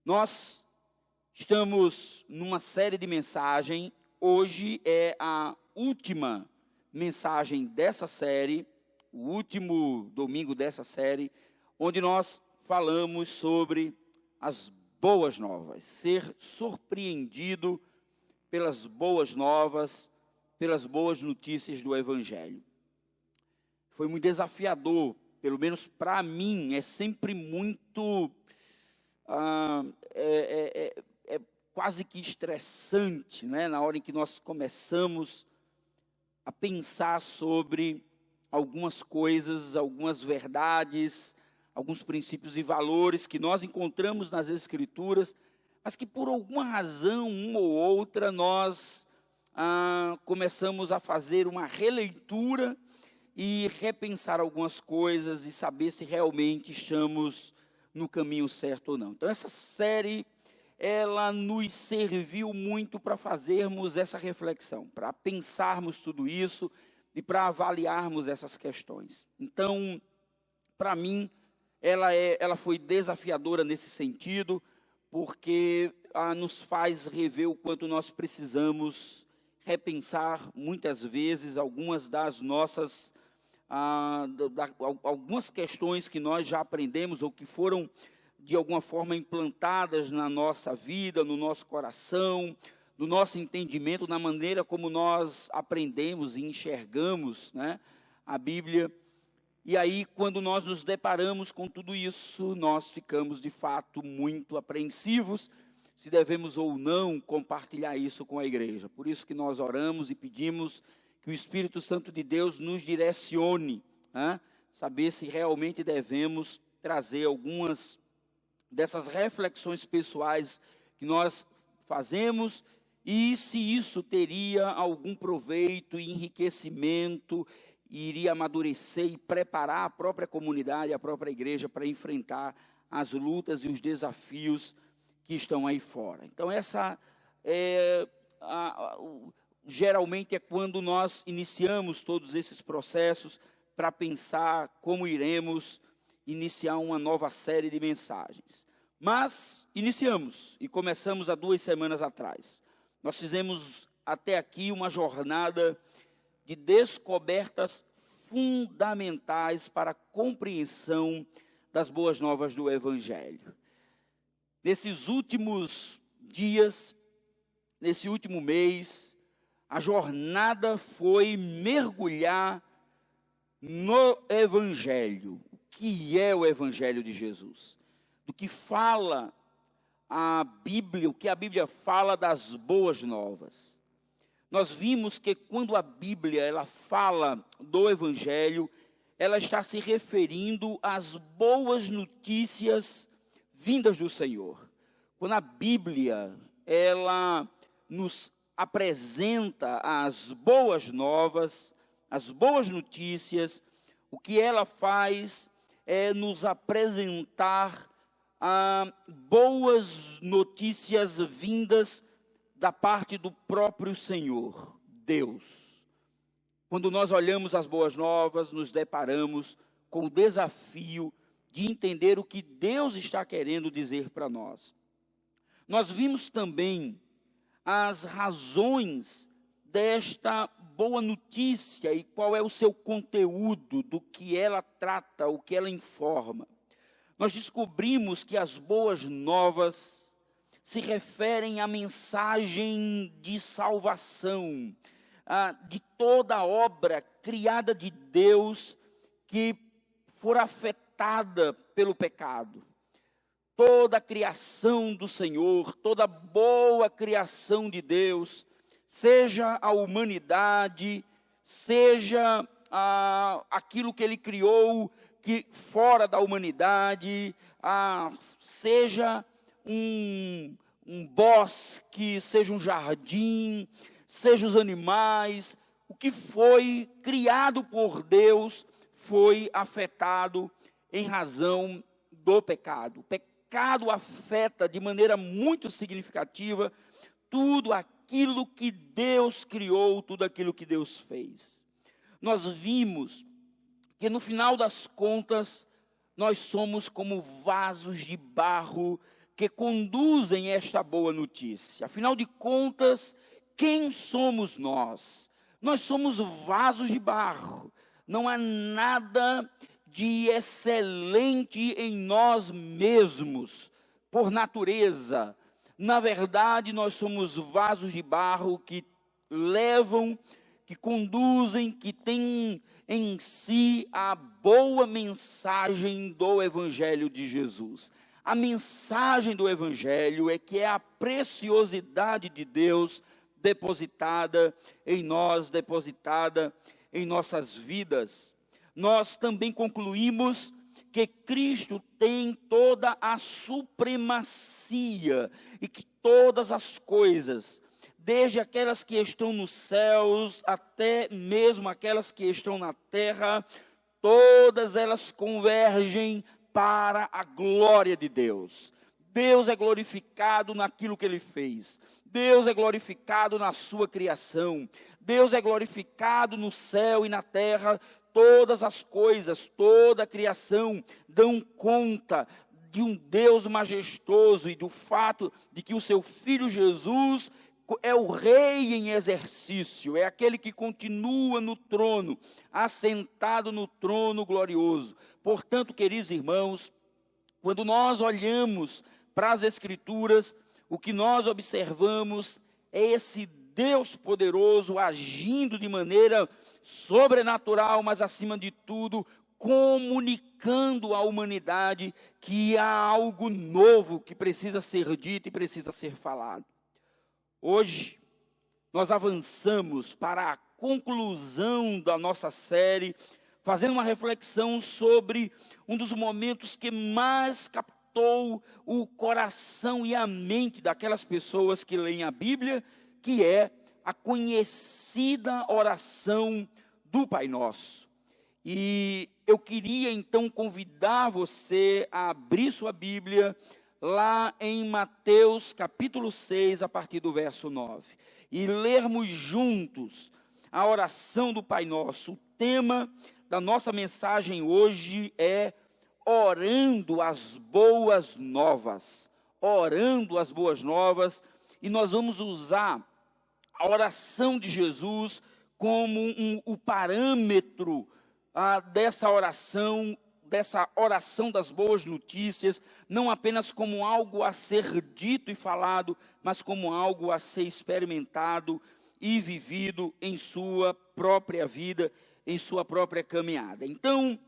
Nós estamos numa série de mensagens. Hoje é a última mensagem dessa série, o último domingo dessa série, onde nós falamos sobre as boas novas, ser surpreendido pelas boas novas, pelas boas notícias do Evangelho. Foi muito desafiador, pelo menos para mim, é sempre muito, quase que estressante, né? Na hora em que nós começamos a pensar sobre algumas coisas, algumas verdades, alguns princípios e valores que nós encontramos nas Escrituras, mas que por alguma razão, uma ou outra, nós começamos a fazer uma releitura e repensar algumas coisas e saber se realmente estamos no caminho certo ou não. Então, essa série, ela nos serviu muito para fazermos essa reflexão, para pensarmos tudo isso e para avaliarmos essas questões. Então, para mim, ela foi desafiadora nesse sentido, porque nos faz rever o quanto nós precisamos repensar, muitas vezes, algumas das nossas, algumas questões que nós já aprendemos ou que foram, de alguma forma, implantadas na nossa vida, no nosso coração, no nosso entendimento, na maneira como nós aprendemos e enxergamos, né, a Bíblia. E aí, quando nós nos deparamos com tudo isso, nós ficamos, de fato, muito apreensivos se devemos ou não compartilhar isso com a igreja. Por isso que nós oramos e pedimos que o Espírito Santo de Deus nos direcione, né? Saber se realmente devemos trazer algumas dessas reflexões pessoais que nós fazemos e se isso teria algum proveito e enriquecimento, e iria amadurecer e preparar a própria comunidade, a própria igreja para enfrentar as lutas e os desafios que estão aí fora. Então, essa geralmente é quando nós iniciamos todos esses processos para pensar como iremos iniciar uma nova série de mensagens. Mas iniciamos e começamos há 2 semanas atrás. Nós fizemos até aqui uma jornada de descobertas fundamentais para a compreensão das boas novas do Evangelho. Nesses últimos dias, nesse último mês, a jornada foi mergulhar no Evangelho. O que é o Evangelho de Jesus? Do que fala a Bíblia, o que a Bíblia fala das boas novas. Nós vimos que quando a Bíblia ela fala do Evangelho, ela está se referindo às boas notícias vindas do Senhor. Quando a Bíblia ela nos apresenta as boas novas, as boas notícias, o que ela faz é nos apresentar boas notícias vindas da parte do próprio Senhor, Deus. Quando nós olhamos as boas novas, nos deparamos com o desafio de entender o que Deus está querendo dizer para nós. Nós vimos também as razões desta boa notícia e qual é o seu conteúdo, do que ela trata, o que ela informa. Nós descobrimos que as boas novas se referem à mensagem de salvação, de toda a obra criada de Deus que for afetada pelo pecado. Toda a criação do Senhor, toda boa criação de Deus, seja a humanidade, seja aquilo que Ele criou que fora da humanidade, seja um bosque, seja um jardim, seja os animais, o que foi criado por Deus foi afetado em razão do pecado. O pecado afeta de maneira muito significativa tudo aquilo que Deus criou, tudo aquilo que Deus fez. Nós vimos que no final das contas, nós somos como vasos de barro que conduzem esta boa notícia. Afinal de contas, quem somos nós? Nós somos vasos de barro. Não há nada de excelente em nós mesmos, por natureza. Na verdade, nós somos vasos de barro que levam, que conduzem, que têm em si a boa mensagem do Evangelho de Jesus. A mensagem do Evangelho é que é a preciosidade de Deus depositada em nós, depositada em nossas vidas. Nós também concluímos que Cristo tem toda a supremacia e que todas as coisas, desde aquelas que estão nos céus até mesmo aquelas que estão na terra, todas elas convergem para a glória de Deus. Deus é glorificado naquilo que Ele fez. Deus é glorificado na sua criação. Deus é glorificado no céu e na terra. Todas as coisas, toda a criação dão conta de um Deus majestoso e do fato de que o seu Filho Jesus é o Rei em exercício, é aquele que continua no trono, assentado no trono glorioso. Portanto, queridos irmãos, quando nós olhamos para as Escrituras, o que nós observamos é esse Deus poderoso agindo de maneira sobrenatural, mas acima de tudo, comunicando à humanidade que há algo novo que precisa ser dito e precisa ser falado. Hoje, nós avançamos para a conclusão da nossa série, fazendo uma reflexão sobre um dos momentos que mais captou o coração e a mente daquelas pessoas que leem a Bíblia, que é a conhecida oração do Pai Nosso. E eu queria então convidar você a abrir sua Bíblia lá em Mateus capítulo 6, a partir do verso 9. E lermos juntos a oração do Pai Nosso. O tema da nossa mensagem hoje é orando as boas novas. Orando as boas novas. E nós vamos usar a oração de Jesus como o parâmetro dessa oração das boas notícias, não apenas como algo a ser dito e falado, mas como algo a ser experimentado e vivido em sua própria vida, em sua própria caminhada. Então,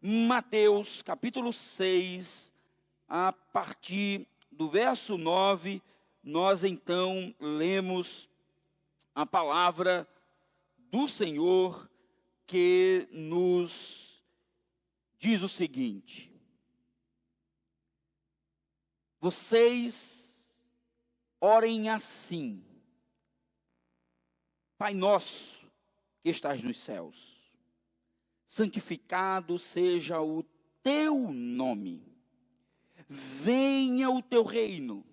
Mateus capítulo 6, a partir do verso 9, nós então lemos a palavra do Senhor que nos diz o seguinte: vocês orem assim: Pai nosso que estás nos céus, santificado seja o teu nome, venha o teu reino,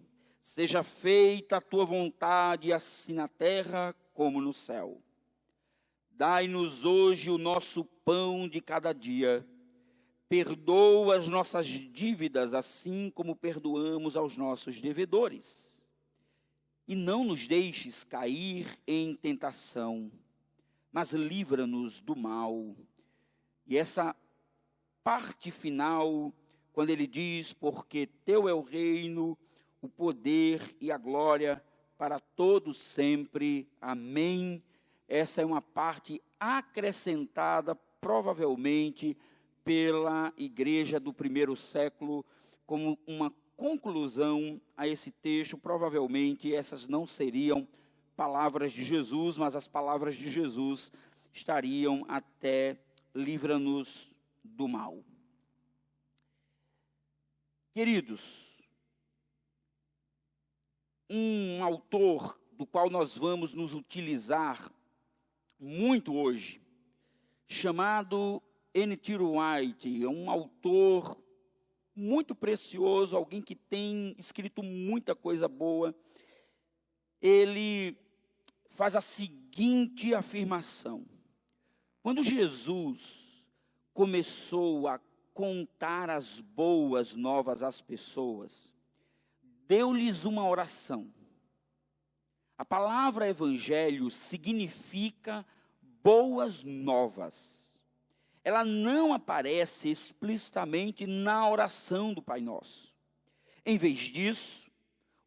seja feita a tua vontade, assim na terra como no céu. Dai-nos hoje o nosso pão de cada dia. Perdoa as nossas dívidas, assim como perdoamos aos nossos devedores. E não nos deixes cair em tentação, mas livra-nos do mal. E essa parte final, quando ele diz, porque teu é o reino, o poder e a glória para todos sempre. Amém. Essa é uma parte acrescentada, provavelmente, pela igreja do primeiro século, como uma conclusão a esse texto. Provavelmente, essas não seriam palavras de Jesus, mas as palavras de Jesus estariam até livra-nos do mal. Queridos, um autor do qual nós vamos nos utilizar muito hoje, chamado N.T. Wright, é um autor muito precioso, alguém que tem escrito muita coisa boa. Ele faz a seguinte afirmação: quando Jesus começou a contar as boas novas às pessoas, deu-lhes uma oração. A palavra evangelho significa boas novas. Ela não aparece explicitamente na oração do Pai Nosso. Em vez disso,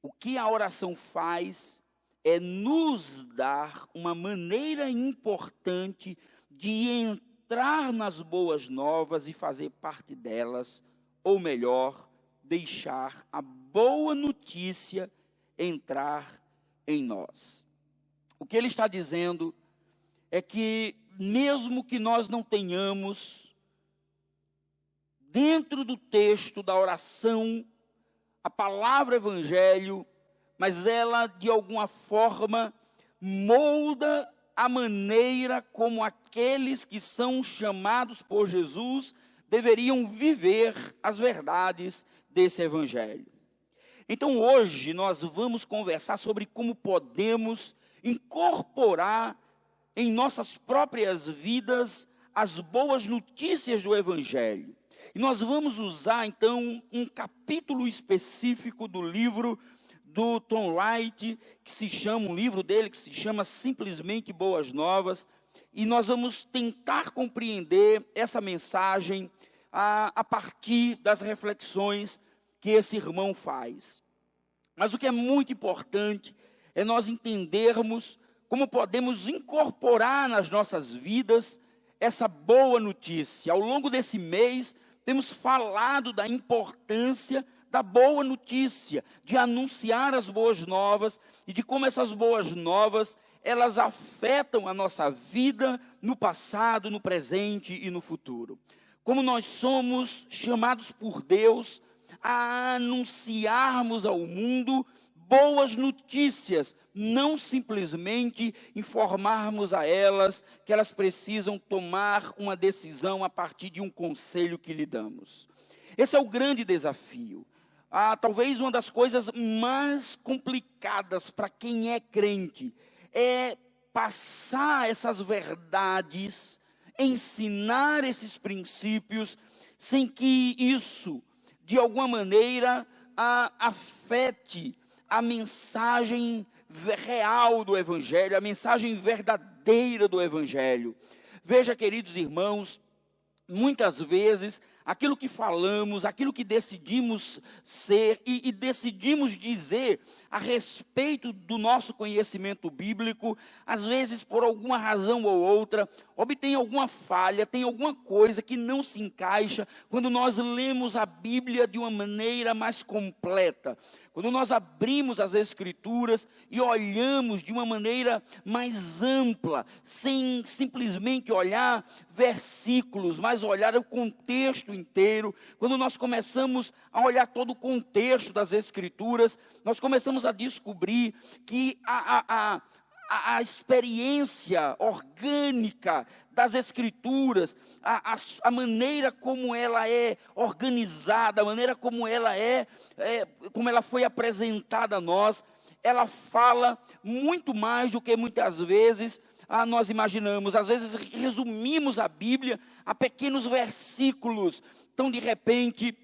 o que a oração faz é nos dar uma maneira importante de entrar nas boas novas e fazer parte delas, ou melhor, deixar a boa notícia entrar em nós. O que ele está dizendo é que, mesmo que nós não tenhamos, dentro do texto da oração, a palavra evangelho, mas ela, de alguma forma, molda a maneira como aqueles que são chamados por Jesus deveriam viver as verdades desse evangelho. Então, hoje, nós vamos conversar sobre como podemos incorporar em nossas próprias vidas as boas notícias do evangelho. E nós vamos usar, então, um capítulo específico do livro do Tom Wright, um livro dele que se chama simplesmente Boas Novas, e nós vamos tentar compreender essa mensagem a partir das reflexões que esse irmão faz. Mas o que é muito importante é nós entendermos como podemos incorporar nas nossas vidas essa boa notícia. Ao longo desse mês, temos falado da importância da boa notícia, de anunciar as boas novas e de como essas boas novas, elas afetam a nossa vida no passado, no presente e no futuro. Como nós somos chamados por Deus a anunciarmos ao mundo boas notícias, não simplesmente informarmos a elas que elas precisam tomar uma decisão a partir de um conselho que lhe damos. Esse é o grande desafio. Talvez uma das coisas mais complicadas para quem é crente é passar essas verdades, ensinar esses princípios, sem que isso, de alguma maneira, afete a mensagem real do Evangelho, a mensagem verdadeira do Evangelho. Veja, queridos irmãos, muitas vezes aquilo que falamos, aquilo que decidimos ser e decidimos dizer a respeito do nosso conhecimento bíblico, às vezes por alguma razão ou outra, obtém alguma falha, tem alguma coisa que não se encaixa quando nós lemos a Bíblia de uma maneira mais completa. Quando nós abrimos as Escrituras e olhamos de uma maneira mais ampla, sem simplesmente olhar versículos, mas olhar o contexto inteiro. Quando nós começamos a olhar todo o contexto das Escrituras, nós começamos a descobrir que a experiência orgânica das Escrituras, a maneira como ela é organizada, a maneira como ela como ela foi apresentada a nós, ela fala muito mais do que muitas vezes nós imaginamos. Às vezes resumimos a Bíblia a pequenos versículos. Então, de repente,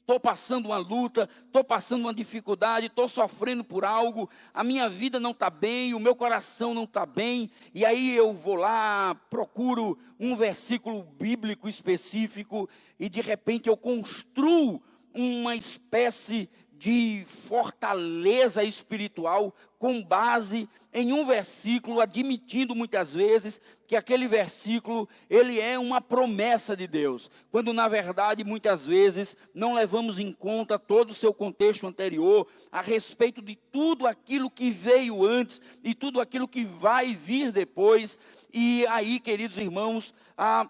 estou passando uma luta, estou passando uma dificuldade, estou sofrendo por algo, a minha vida não está bem, o meu coração não está bem, e aí eu vou lá, procuro um versículo bíblico específico, e de repente eu construo uma espécie de fortaleza espiritual com base em um versículo, admitindo muitas vezes que aquele versículo, ele é uma promessa de Deus, quando na verdade muitas vezes não levamos em conta todo o seu contexto anterior, a respeito de tudo aquilo que veio antes e tudo aquilo que vai vir depois. E aí, queridos irmãos,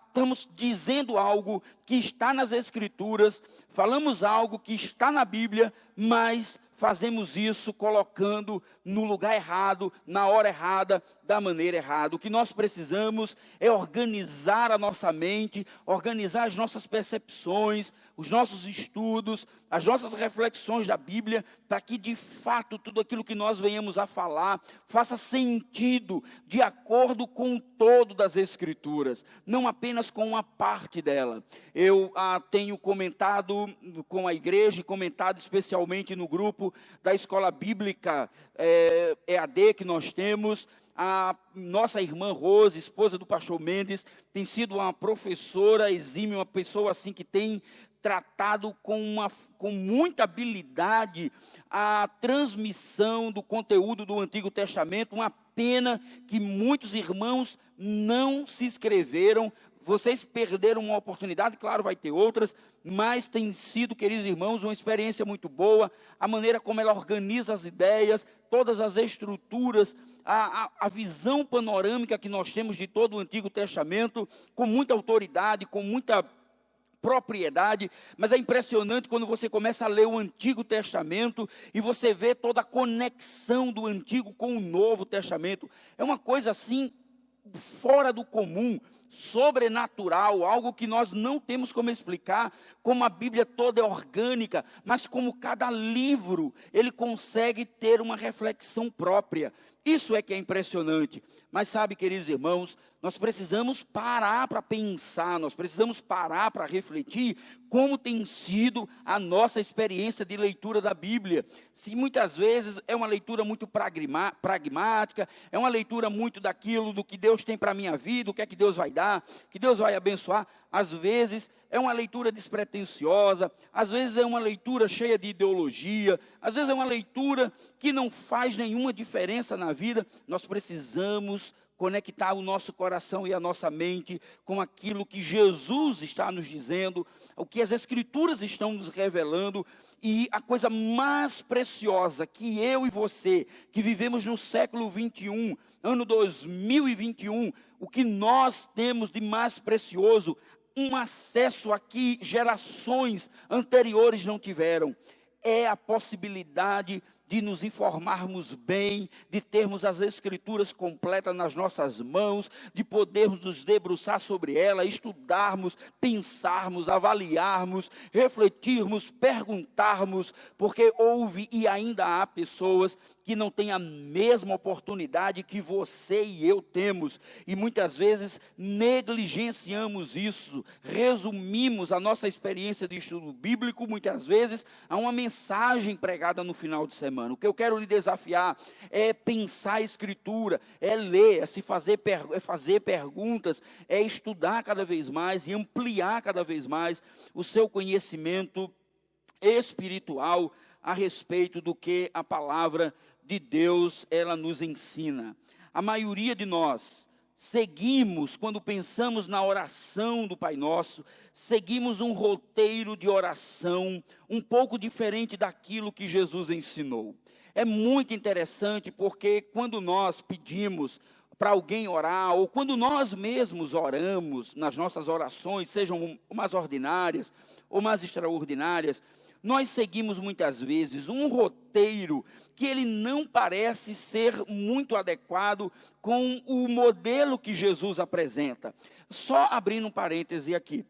estamos dizendo algo que está nas Escrituras, falamos algo que está na Bíblia, mas fazemos isso colocando no lugar errado, na hora errada, da maneira errada. O que nós precisamos é organizar a nossa mente, organizar as nossas percepções, os nossos estudos, as nossas reflexões da Bíblia, para que de fato tudo aquilo que nós venhamos a falar faça sentido de acordo com o todo das Escrituras, não apenas com uma parte dela. Eu tenho comentado com a igreja e comentado especialmente no grupo da Escola Bíblica EAD que nós temos. A nossa irmã Rose, esposa do pastor Mendes, tem sido uma professora exímia, uma pessoa assim que tem tratado com muita habilidade a transmissão do conteúdo do Antigo Testamento. Uma pena que muitos irmãos não se inscreveram. Vocês perderam uma oportunidade, claro, vai ter outras, mas tem sido, queridos irmãos, uma experiência muito boa. A maneira como ela organiza as ideias, todas as estruturas, a visão panorâmica que nós temos de todo o Antigo Testamento, com muita autoridade, com muita propriedade. Mas é impressionante quando você começa a ler o Antigo Testamento e você vê toda a conexão do Antigo com o Novo Testamento. É uma coisa assim, fora do comum, sobrenatural, algo que nós não temos como explicar, como a Bíblia toda é orgânica, mas como cada livro, ele consegue ter uma reflexão própria. Isso é que é impressionante. Mas sabe, queridos irmãos, nós precisamos parar para pensar, nós precisamos parar para refletir como tem sido a nossa experiência de leitura da Bíblia. Se muitas vezes é uma leitura muito pragmática, é uma leitura muito daquilo do que Deus tem para a minha vida, o que é que Deus vai dar, que Deus vai abençoar. Às vezes é uma leitura despretensiosa, às vezes é uma leitura cheia de ideologia, às vezes é uma leitura que não faz nenhuma diferença na vida. Nós precisamos conectar o nosso coração e a nossa mente com aquilo que Jesus está nos dizendo, o que as Escrituras estão nos revelando. E a coisa mais preciosa que eu e você, que vivemos no século 21, ano 2021, o que nós temos de mais precioso, um acesso a que gerações anteriores não tiveram, é a possibilidade de nos informarmos bem, de termos as Escrituras completas nas nossas mãos, de podermos nos debruçar sobre ela, estudarmos, pensarmos, avaliarmos, refletirmos, perguntarmos, porque houve e ainda há pessoas que não têm a mesma oportunidade que você e eu temos, e muitas vezes negligenciamos isso, resumimos a nossa experiência de estudo bíblico, muitas vezes, a uma mensagem pregada no final de semana. O que eu quero lhe desafiar é pensar a Escritura, é ler, é fazer perguntas, é estudar cada vez mais e ampliar cada vez mais o seu conhecimento espiritual a respeito do que a palavra de Deus ela nos ensina. A maioria de nós seguimos, quando pensamos na oração do Pai Nosso, seguimos um roteiro de oração um pouco diferente daquilo que Jesus ensinou. É muito interessante porque quando nós pedimos para alguém orar, ou quando nós mesmos oramos nas nossas orações, sejam umas ordinárias ou mais extraordinárias, nós seguimos muitas vezes um roteiro que ele não parece ser muito adequado com o modelo que Jesus apresenta. Só abrindo um parêntese aqui,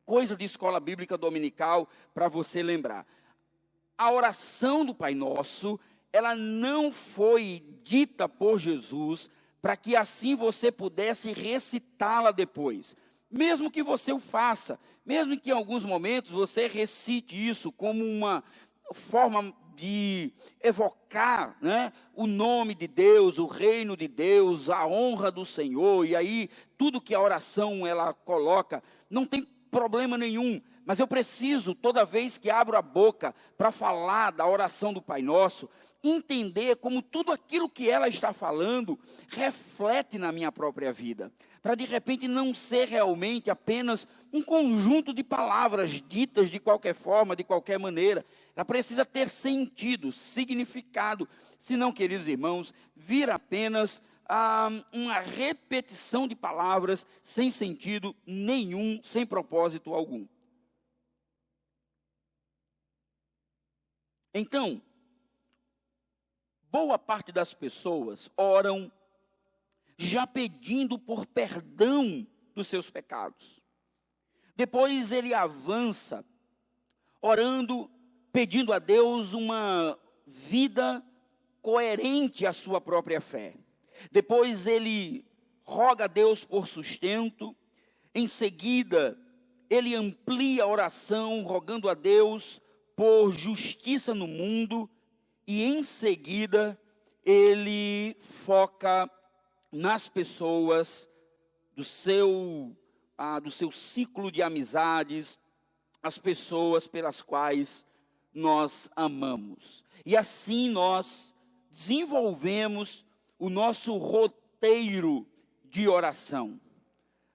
coisa de escola bíblica dominical para você lembrar. A oração do Pai Nosso, ela não foi dita por Jesus para que assim você pudesse recitá-la depois. Mesmo que você o faça, mesmo que em alguns momentos você recite isso como uma forma de evocar, né, o nome de Deus, o reino de Deus, a honra do Senhor, e aí tudo que a oração ela coloca, não tem problema nenhum. Mas eu preciso, toda vez que abro a boca para falar da oração do Pai Nosso, entender como tudo aquilo que ela está falando reflete na minha própria vida. Para de repente não ser realmente apenas um conjunto de palavras ditas de qualquer forma, de qualquer maneira. Ela precisa ter sentido, significado. Senão, queridos irmãos, vira apenas uma repetição de palavras sem sentido nenhum, sem propósito algum. Então, boa parte das pessoas oram já pedindo por perdão dos seus pecados. Depois ele avança orando, pedindo a Deus uma vida coerente à sua própria fé. Depois ele roga a Deus por sustento. Em seguida, ele amplia a oração, rogando a Deus por justiça no mundo. E em seguida, ele foca nas pessoas do seu ciclo de amizades, as pessoas pelas quais nós amamos. E assim nós desenvolvemos o nosso roteiro de oração.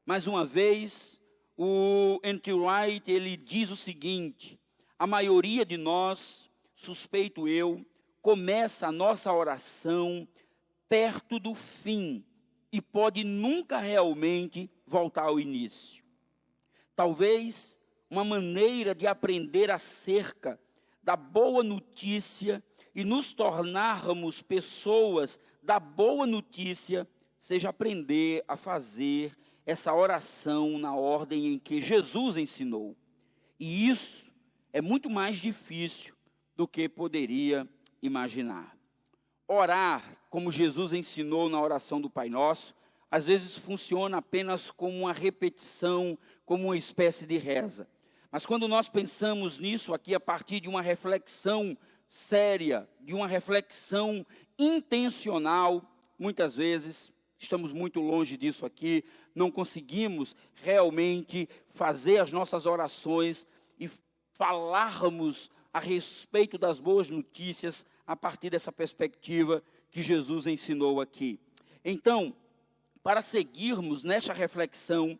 Mais uma vez, o N.T. Wright, ele diz o seguinte: a maioria de nós, suspeito eu, começa a nossa oração perto do fim e pode nunca realmente voltar ao início. Talvez uma maneira de aprender acerca da boa notícia e nos tornarmos pessoas da boa notícia seja aprender a fazer essa oração na ordem em que Jesus ensinou. E isso é muito mais difícil do que poderia imaginar. Orar, como Jesus ensinou na oração do Pai Nosso, às vezes funciona apenas como uma repetição, como uma espécie de reza. Mas quando nós pensamos nisso aqui a partir de uma reflexão séria, de uma reflexão intencional, muitas vezes estamos muito longe disso aqui, não conseguimos realmente fazer as nossas orações e falarmos a respeito das boas notícias a partir dessa perspectiva que Jesus ensinou aqui. Então, para seguirmos nesta reflexão,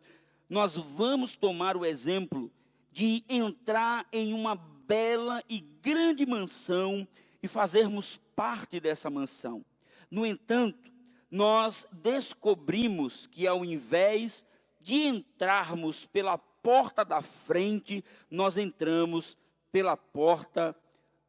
nós vamos tomar o exemplo de entrar em uma bela e grande mansão e fazermos parte dessa mansão. No entanto, nós descobrimos que ao invés de entrarmos pela porta da frente, nós entramos pela porta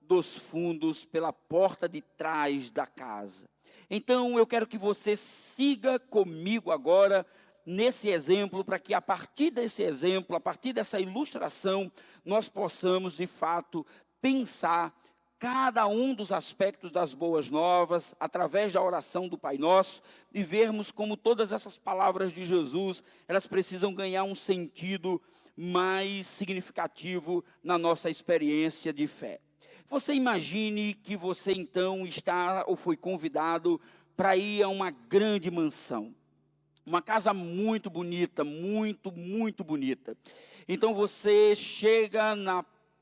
dos fundos, pela porta de trás da casa. Então, eu quero que você siga comigo agora nesse exemplo, para que a partir desse exemplo, a partir dessa ilustração, nós possamos, de fato, pensar cada um dos aspectos das boas novas, através da oração do Pai Nosso, e vermos como todas essas palavras de Jesus, elas precisam ganhar um sentido mais significativo na nossa experiência de fé. Você imagine que você então está ou foi convidado para ir a uma grande mansão. Uma casa muito bonita, muito bonita. Então você chega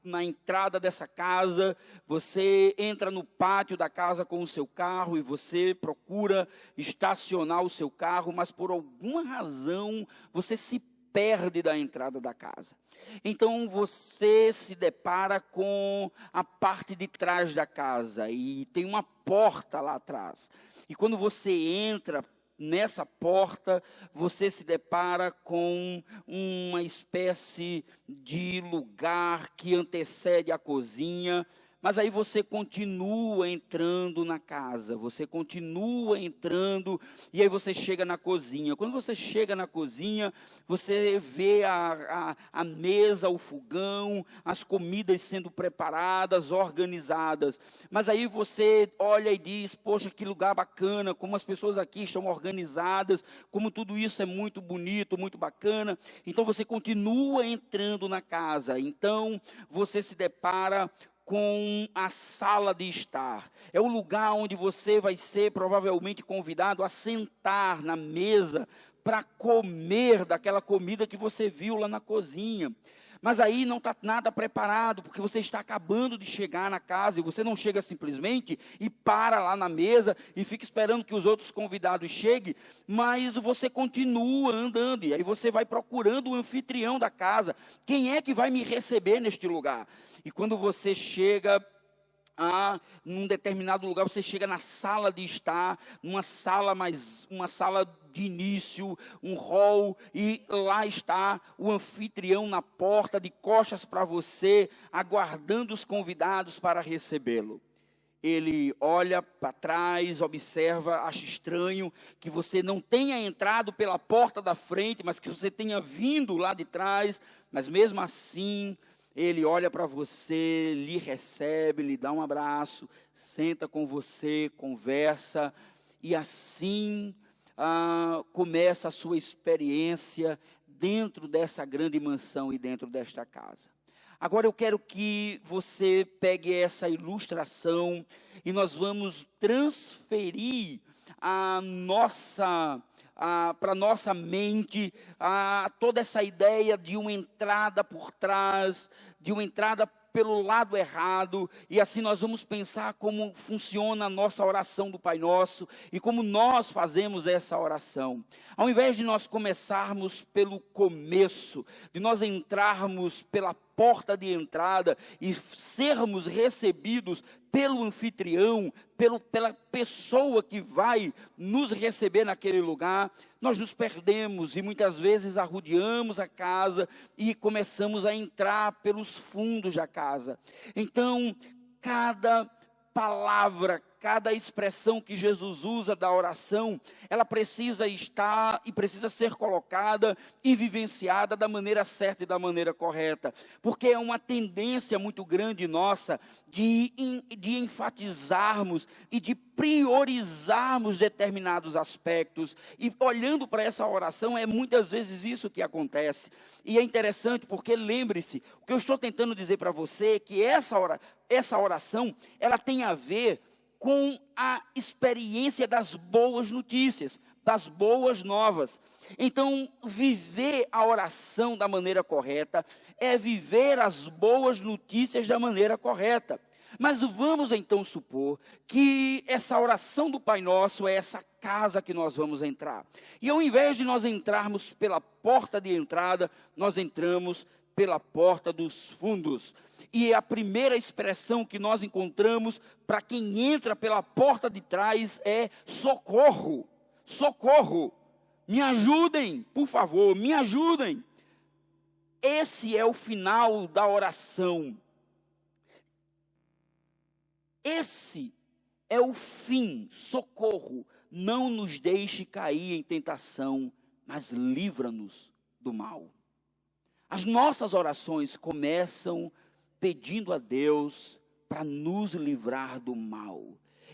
na entrada dessa casa, você entra no pátio da casa com o seu carro e você procura estacionar o seu carro, mas por alguma razão você se perde da entrada da casa. Então você se depara com a parte de trás da casa e tem uma porta lá atrás. E quando você entra nessa porta, você se depara com uma espécie de lugar que antecede a cozinha, mas aí você continua entrando na casa, você continua entrando, e aí você chega na cozinha. Quando você chega na cozinha, você vê a mesa, o fogão, as comidas sendo preparadas, organizadas. Mas aí você olha e diz: poxa, que lugar bacana, como as pessoas aqui estão organizadas, como tudo isso é muito bonito, muito bacana. Então você continua entrando na casa, então você se depara com a sala de estar. É o lugar onde você vai ser provavelmente convidado a sentar na mesa para comer daquela comida que você viu lá na cozinha. Mas aí não está nada preparado, porque você está acabando de chegar na casa, e você não chega simplesmente e para lá na mesa e fica esperando que os outros convidados cheguem, mas você continua andando, e aí você vai procurando o anfitrião da casa. Quem é que vai me receber neste lugar? E quando você chega num determinado lugar, você chega na sala de estar, uma sala de início, um hall, e lá está o anfitrião na porta, de costas para você, aguardando os convidados para recebê-lo. Ele olha para trás, observa, acha estranho que você não tenha entrado pela porta da frente, mas que você tenha vindo lá de trás, mas mesmo assim Ele olha para você, lhe recebe, lhe dá um abraço, senta com você, conversa, e assim começa a sua experiência dentro dessa grande mansão e dentro desta casa. Agora eu quero que você pegue essa ilustração e nós vamos transferir para a nossa mente toda essa ideia de uma entrada por trás, de uma entrada pelo lado errado, e assim nós vamos pensar como funciona a nossa oração do Pai Nosso e como nós fazemos essa oração. Ao invés de nós começarmos pelo começo, de nós entrarmos pela porta de entrada e sermos recebidos pelo anfitrião, pela pessoa que vai nos receber naquele lugar, nós nos perdemos e muitas vezes arrodeamos a casa e começamos a entrar pelos fundos da casa. Então, cada palavra, cada expressão que Jesus usa da oração, ela precisa estar e precisa ser colocada e vivenciada da maneira certa e da maneira correta, porque é uma tendência muito grande nossa de enfatizarmos e de priorizarmos determinados aspectos, e olhando para essa oração, é muitas vezes isso que acontece, e é interessante porque, lembre-se, o que eu estou tentando dizer para você é que essa oração, ela tem a ver com a experiência das boas notícias, das boas novas. Então, viver a oração da maneira correta é viver as boas notícias da maneira correta. Mas vamos então supor que essa oração do Pai Nosso é essa casa que nós vamos entrar. E ao invés de nós entrarmos pela porta de entrada, nós entramos pela porta dos fundos. E a primeira expressão que nós encontramos para quem entra pela porta de trás é socorro, socorro, me ajudem, por favor, me ajudem. Esse é o final da oração. Esse é o fim, socorro, não nos deixe cair em tentação, mas livra-nos do mal. As nossas orações começam pedindo a Deus para nos livrar do mal.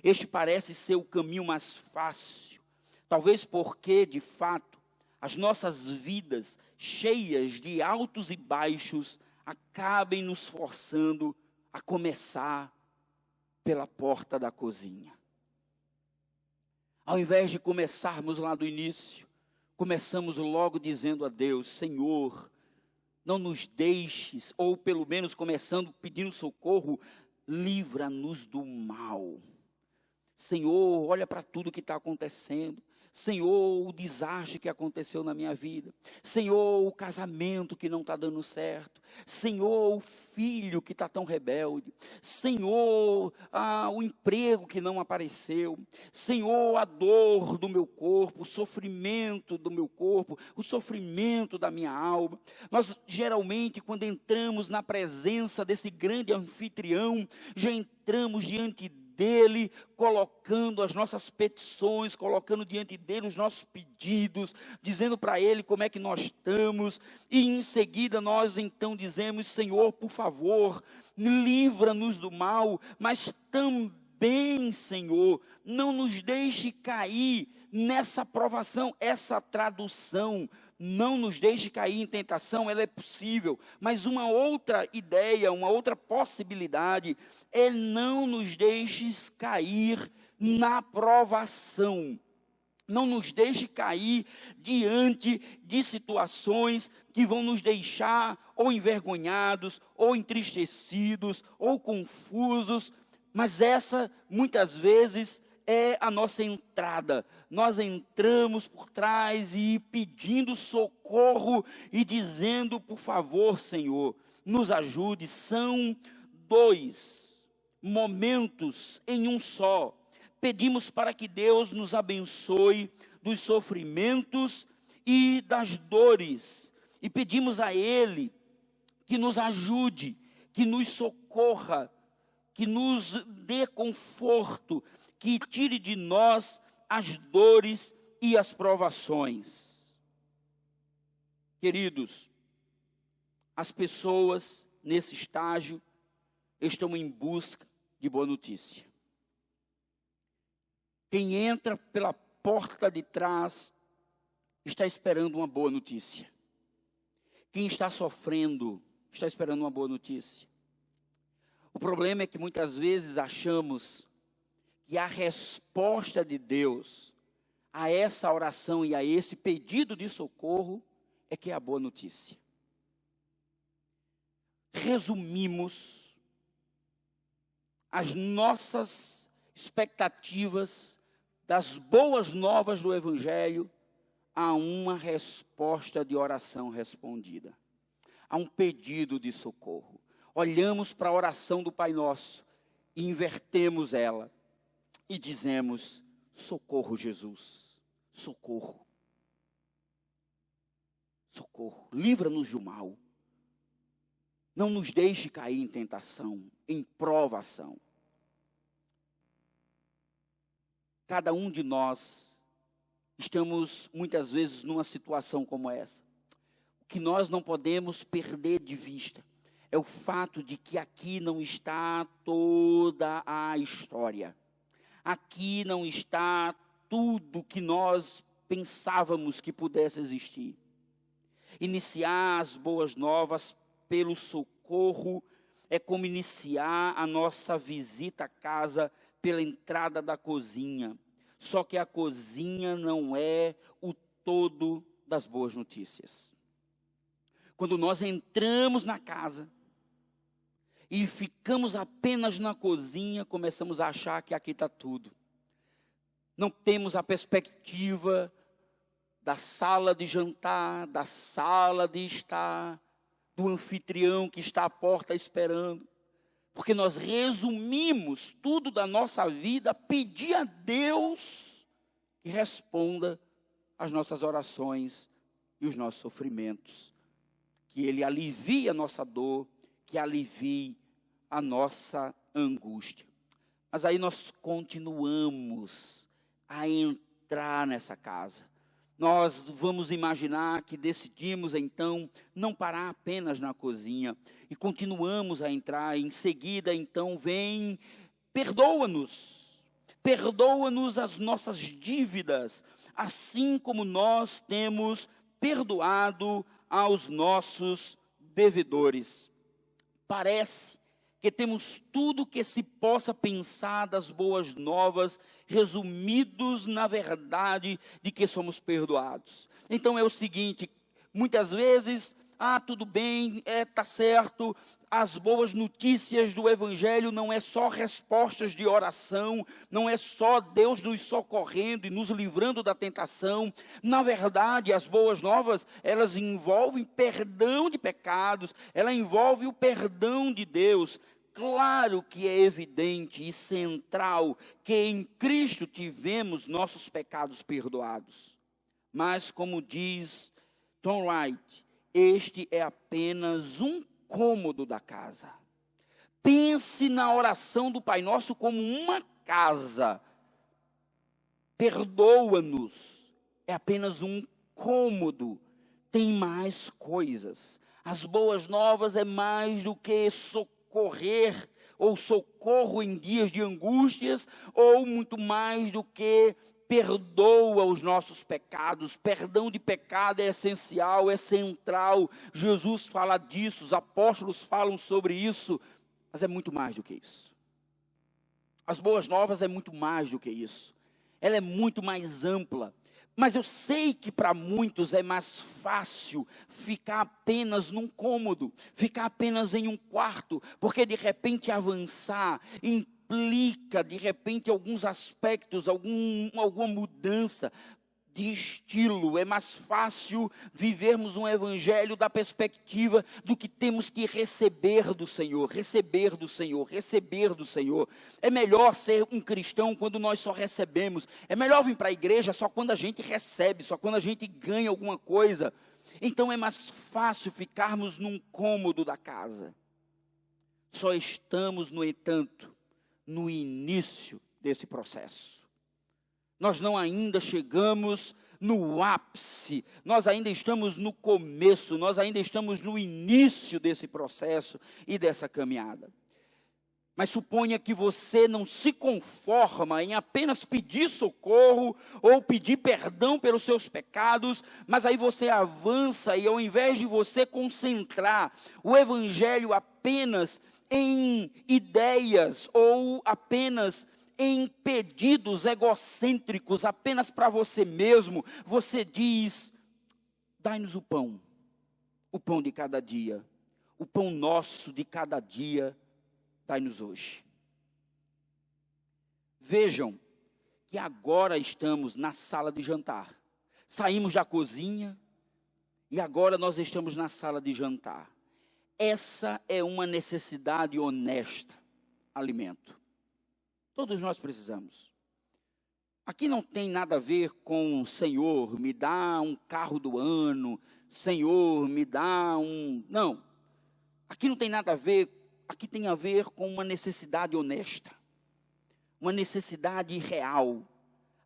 Este parece ser o caminho mais fácil, talvez porque, de fato, as nossas vidas cheias de altos e baixos acabem nos forçando a começar pela porta da cozinha. Ao invés de começarmos lá do início, começamos logo dizendo a Deus: Senhor, não nos deixes, ou pelo menos começando pedindo socorro, livra-nos do mal. Senhor, olha para tudo que está acontecendo. Senhor, o desastre que aconteceu na minha vida. Senhor, o casamento que não está dando certo. Senhor, o filho que está tão rebelde. Senhor, o emprego que não apareceu. Senhor, a dor do meu corpo, o sofrimento do meu corpo, o sofrimento da minha alma. Nós, geralmente, quando entramos na presença desse grande anfitrião, já entramos diante dele, colocando as nossas petições, colocando diante dele os nossos pedidos, dizendo para ele como é que nós estamos, e em seguida nós então dizemos: Senhor, por favor, livra-nos do mal, mas também, Senhor, não nos deixe cair nessa provação. Essa tradução, não nos deixe cair em tentação, ela é possível, mas uma outra ideia, uma outra possibilidade é: não nos deixes cair na provação. Não nos deixe cair diante de situações que vão nos deixar ou envergonhados, ou entristecidos, ou confusos, mas essa muitas vezes é a nossa entrada. Nós entramos por trás e pedindo socorro e dizendo: por favor, Senhor, nos ajude. São dois momentos em um só. Pedimos para que Deus nos abençoe dos sofrimentos e das dores, e pedimos a Ele que nos ajude, que nos socorra, que nos dê conforto, que tire de nós as dores e as provações. Queridos, as pessoas nesse estágio, estão em busca de boa notícia. Quem entra pela porta de trás está esperando uma boa notícia. Quem está sofrendo está esperando uma boa notícia. O problema é que muitas vezes achamos que a resposta de Deus a essa oração e a esse pedido de socorro é que é a boa notícia. Resumimos as nossas expectativas das boas novas do Evangelho a uma resposta de oração respondida, a um pedido de socorro. Olhamos para a oração do Pai Nosso e invertemos ela e dizemos: socorro, Jesus, socorro, socorro, livra-nos do mal, não nos deixe cair em tentação, em provação. Cada um de nós estamos muitas vezes numa situação como essa. O que nós não podemos perder de vista é o fato de que aqui não está toda a história. Aqui não está tudo que nós pensávamos que pudesse existir. Iniciar as boas novas pelo socorro é como iniciar a nossa visita à casa pela entrada da cozinha. Só que a cozinha não é o todo das boas notícias. Quando nós entramos na casa e ficamos apenas na cozinha, começamos a achar que aqui está tudo. Não temos a perspectiva da sala de jantar, da sala de estar, do anfitrião que está à porta esperando. Porque nós resumimos tudo da nossa vida a pedir a Deus que responda às nossas orações e os nossos sofrimentos. Que Ele alivie a nossa dor, que alivie a nossa angústia. Mas aí nós continuamos a entrar nessa casa. Nós vamos imaginar que decidimos então não parar apenas na cozinha e continuamos a entrar. Em seguida então vem, perdoa-nos as nossas dívidas, assim como nós temos perdoado aos nossos devedores. Parece que temos tudo que se possa pensar das boas novas, resumidos na verdade de que somos perdoados. Então é o seguinte, muitas vezes, tudo bem, está certo, as boas notícias do Evangelho não é só respostas de oração, não é só Deus nos socorrendo e nos livrando da tentação. Na verdade, as boas novas, elas envolvem perdão de pecados, ela envolve o perdão de Deus. Claro que é evidente e central que em Cristo tivemos nossos pecados perdoados. Mas, como diz Tom Wright, este é apenas um cômodo da casa. Pense na oração do Pai Nosso como uma casa. Perdoa-nos. É apenas um cômodo. Tem mais coisas. As boas novas é mais do que socorrer ou socorro em dias de angústias, ou muito mais do que perdoa os nossos pecados. Perdão de pecado é essencial, é central. Jesus fala disso, os apóstolos falam sobre isso, mas é muito mais do que isso. As boas novas é muito mais do que isso. Ela é muito mais ampla. Mas eu sei que para muitos é mais fácil ficar apenas num cômodo, ficar apenas em um quarto, porque de repente avançar implica, de repente, alguns aspectos, alguma mudança de estilo. É mais fácil vivermos um evangelho da perspectiva do que temos que receber do Senhor, receber do Senhor, receber do Senhor. É melhor ser um cristão quando nós só recebemos. É melhor vir para a igreja só quando a gente recebe, só quando a gente ganha alguma coisa. Então é mais fácil ficarmos num cômodo da casa. Só estamos, no entanto, no início desse processo. Nós não ainda chegamos no ápice, nós ainda estamos no começo, nós ainda estamos no início desse processo e dessa caminhada. Mas suponha que você não se conforma em apenas pedir socorro ou pedir perdão pelos seus pecados, mas aí você avança e ao invés de você concentrar o evangelho apenas em ideias ou apenas em pedidos egocêntricos, apenas para você mesmo, você diz: dai-nos o pão de cada dia, o pão nosso de cada dia, dai-nos hoje. Vejam que agora estamos na sala de jantar. Saímos da cozinha e agora nós estamos na sala de jantar. Essa é uma necessidade honesta, alimento. Todos nós precisamos. Aqui não tem nada a ver com: Senhor, me dá um carro do ano, Senhor, me dá um... Não, aqui não tem nada a ver. Aqui tem a ver com uma necessidade honesta, uma necessidade real,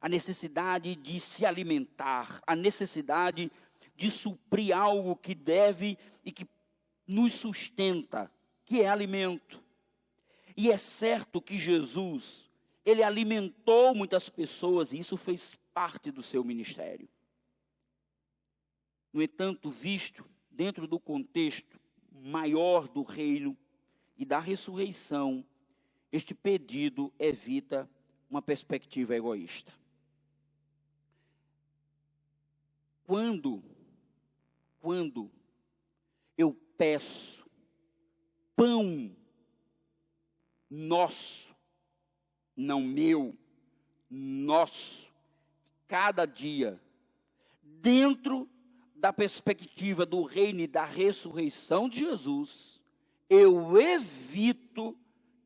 a necessidade de se alimentar, a necessidade de suprir algo que deve e que nos sustenta, que é alimento. E é certo que Jesus, ele alimentou muitas pessoas e isso fez parte do seu ministério. No entanto, visto dentro do contexto maior do reino e da ressurreição, este pedido evita uma perspectiva egoísta. Quando eu peço pão nosso, não meu, nosso, cada dia, dentro da perspectiva do reino e da ressurreição de Jesus, eu evito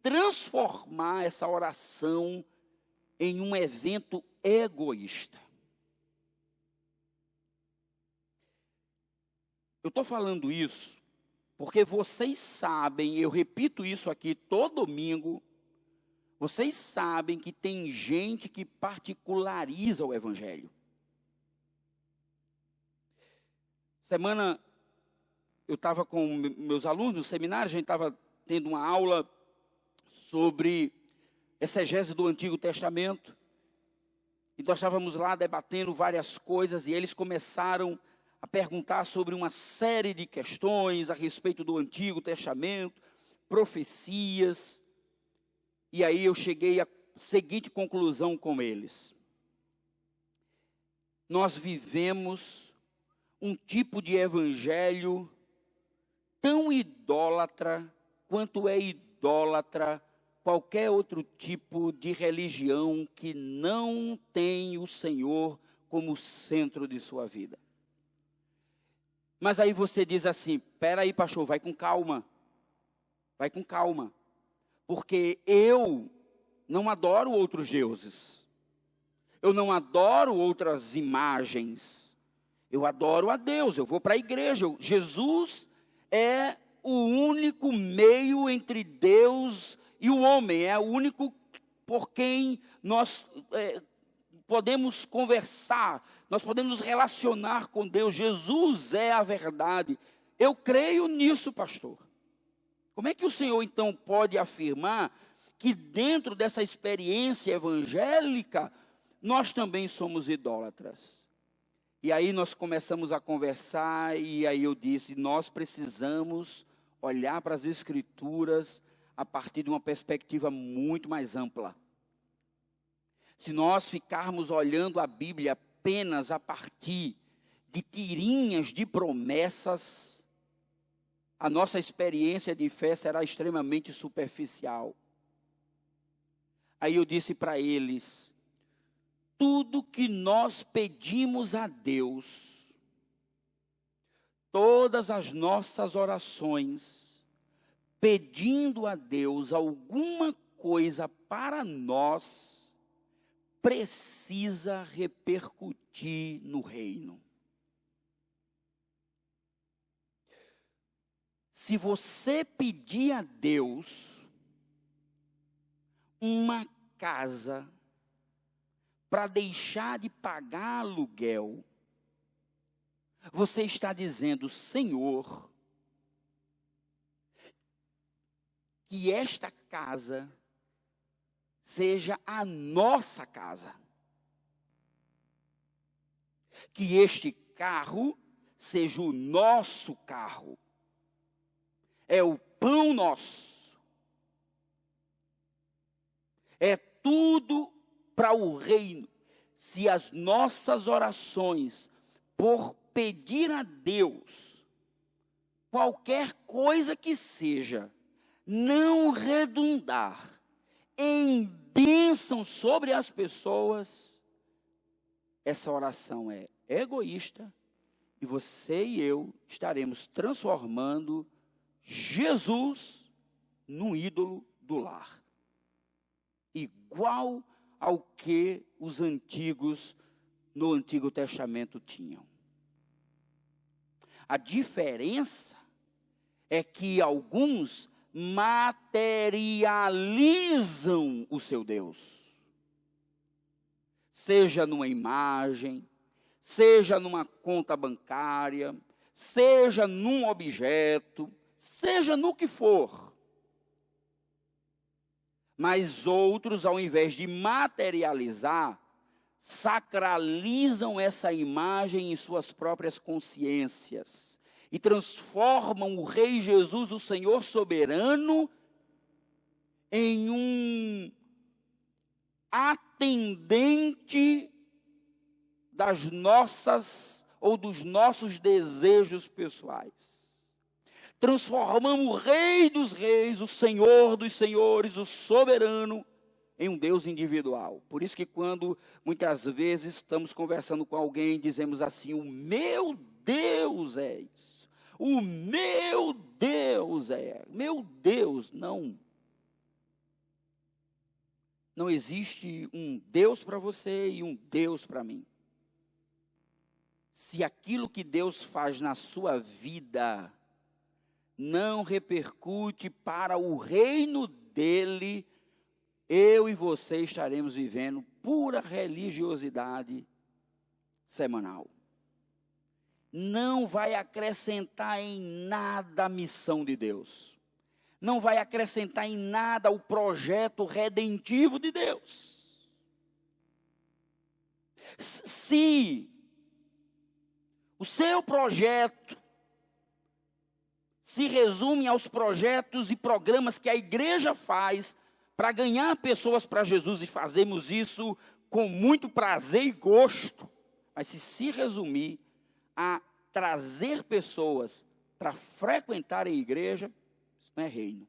transformar essa oração em um evento egoísta. Eu estou falando isso porque vocês sabem, eu repito isso aqui todo domingo, vocês sabem que tem gente que particulariza o evangelho. Semana eu estava com meus alunos no seminário, a gente estava tendo uma aula sobre exegese do Antigo Testamento. E nós estávamos lá debatendo várias coisas e eles começaram a perguntar sobre uma série de questões a respeito do Antigo Testamento, profecias. E aí eu cheguei à seguinte conclusão com eles. Nós vivemos um tipo de evangelho tão idólatra quanto é idólatra qualquer outro tipo de religião que não tem o Senhor como centro de sua vida. Mas aí você diz assim: espera aí, pastor, vai com calma, porque eu não adoro outros deuses, eu não adoro outras imagens, eu adoro a Deus, eu vou para a igreja, Jesus é o único meio entre Deus e o homem, é o único por quem nós podemos conversar, nós podemos nos relacionar com Deus. Jesus é a verdade. Eu creio nisso, pastor. Como é que o Senhor então pode afirmar que dentro dessa experiência evangélica nós também somos idólatras? E aí nós começamos a conversar e aí eu disse: nós precisamos olhar para as Escrituras a partir de uma perspectiva muito mais ampla. Se nós ficarmos olhando a Bíblia apenas a partir de tirinhas de promessas, a nossa experiência de fé será extremamente superficial. Aí eu disse para eles: tudo que nós pedimos a Deus, todas as nossas orações, pedindo a Deus alguma coisa para nós, precisa repercutir no reino. Se você pedir a Deus uma casa para deixar de pagar aluguel, você está dizendo: Senhor, que esta casa seja a nossa casa. Que este carro seja o nosso carro. É o pão nosso. É tudo para o reino. Se as nossas orações, por pedir a Deus, qualquer coisa que seja, não redundar em bênção sobre as pessoas, essa oração é egoísta e você e eu estaremos transformando Jesus num ídolo do lar, igual ao que os antigos no Antigo Testamento tinham. A diferença é que alguns materializam o seu Deus. Seja numa imagem, seja numa conta bancária, seja num objeto, seja no que for. Mas outros, ao invés de materializar, sacralizam essa imagem em suas próprias consciências e transformam o Rei Jesus, o Senhor soberano, em um atendente das nossas ou dos nossos desejos pessoais. Transformamos o Rei dos Reis, o Senhor dos Senhores, o soberano, em um Deus individual. Por isso que quando muitas vezes estamos conversando com alguém, dizemos assim: o meu Deus é isso. O meu Deus é. Meu Deus, não. Não existe um Deus para você e um Deus para mim. Se aquilo que Deus faz na sua vida não repercute para o reino dele, eu e você estaremos vivendo pura religiosidade semanal. Não vai acrescentar em nada a missão de Deus. Não vai acrescentar em nada o projeto redentivo de Deus. Se o seu projeto se resume aos projetos e programas que a igreja faz para ganhar pessoas para Jesus, e fazemos isso com muito prazer e gosto, mas se resumir a trazer pessoas para frequentar a igreja, isso não é reino.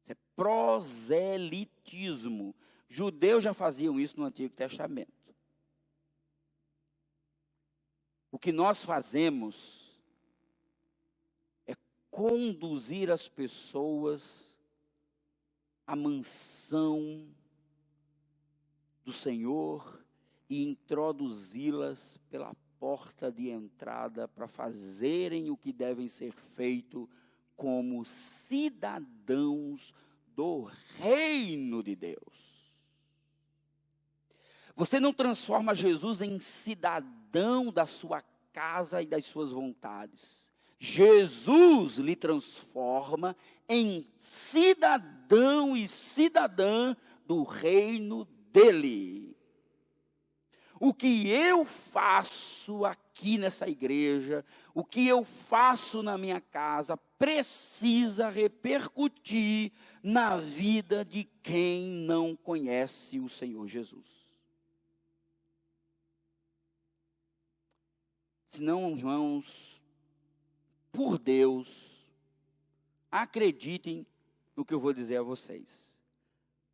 Isso é proselitismo. Judeus já faziam isso no Antigo Testamento. O que nós fazemos é conduzir as pessoas à mansão do Senhor e introduzi-las pela porta de entrada para fazerem o que devem ser feito como cidadãos do reino de Deus. Você não transforma Jesus em cidadão da sua casa e das suas vontades. Jesus lhe transforma em cidadão e cidadã do reino dele. O que eu faço aqui nessa igreja, o que eu faço na minha casa, precisa repercutir na vida de quem não conhece o Senhor Jesus. Senão, irmãos, por Deus, acreditem no que eu vou dizer a vocês.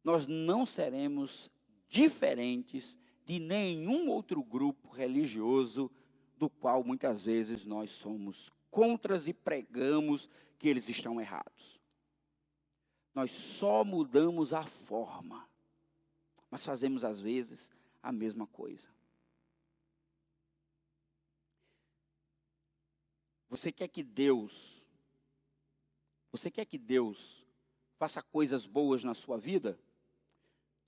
Nós não seremos diferentes de nenhum outro grupo religioso do qual muitas vezes nós somos contras e pregamos que eles estão errados. Nós só mudamos a forma, mas fazemos às vezes a mesma coisa. Você quer que Deus faça coisas boas na sua vida?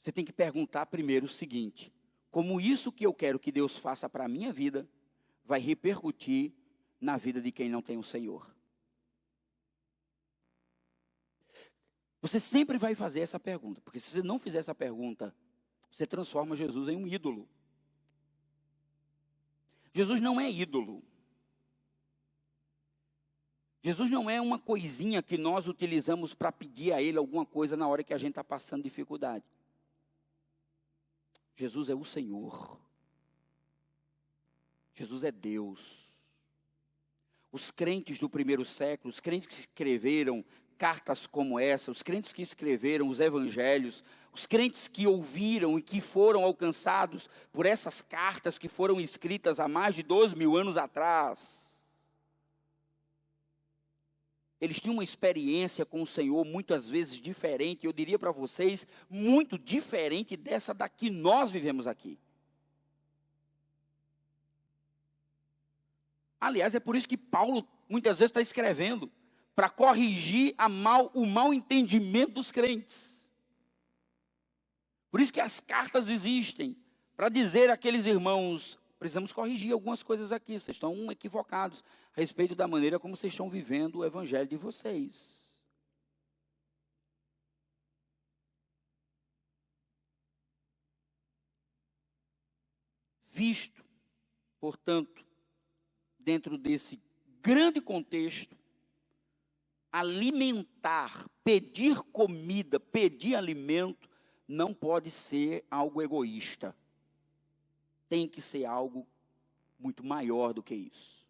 você tem que perguntar primeiro o seguinte: como isso que eu quero que Deus faça para a minha vida vai repercutir na vida de quem não tem o Senhor? Você sempre vai fazer essa pergunta, porque se você não fizer essa pergunta, você transforma Jesus em um ídolo. Jesus não é ídolo. Jesus não é uma coisinha que nós utilizamos para pedir a Ele alguma coisa na hora que a gente está passando dificuldade. Jesus é o Senhor. Jesus é Deus. Os crentes do primeiro século, os crentes que escreveram cartas como essa, os crentes que escreveram os evangelhos, os crentes que ouviram e que foram alcançados por essas cartas que foram escritas há mais de 2.000 anos atrás, eles tinham uma experiência com o Senhor muitas vezes diferente, eu diria para vocês, muito diferente dessa da que nós vivemos aqui. Aliás, é por isso que Paulo muitas vezes está escrevendo, para corrigir o mau entendimento dos crentes. Por isso que as cartas existem, para dizer àqueles irmãos: precisamos corrigir algumas coisas aqui, vocês estão equivocados a respeito da maneira como vocês estão vivendo o evangelho de vocês. Visto, portanto, dentro desse grande contexto, alimentar, pedir comida, pedir alimento, não pode ser algo egoísta. Tem que ser algo muito maior do que isso.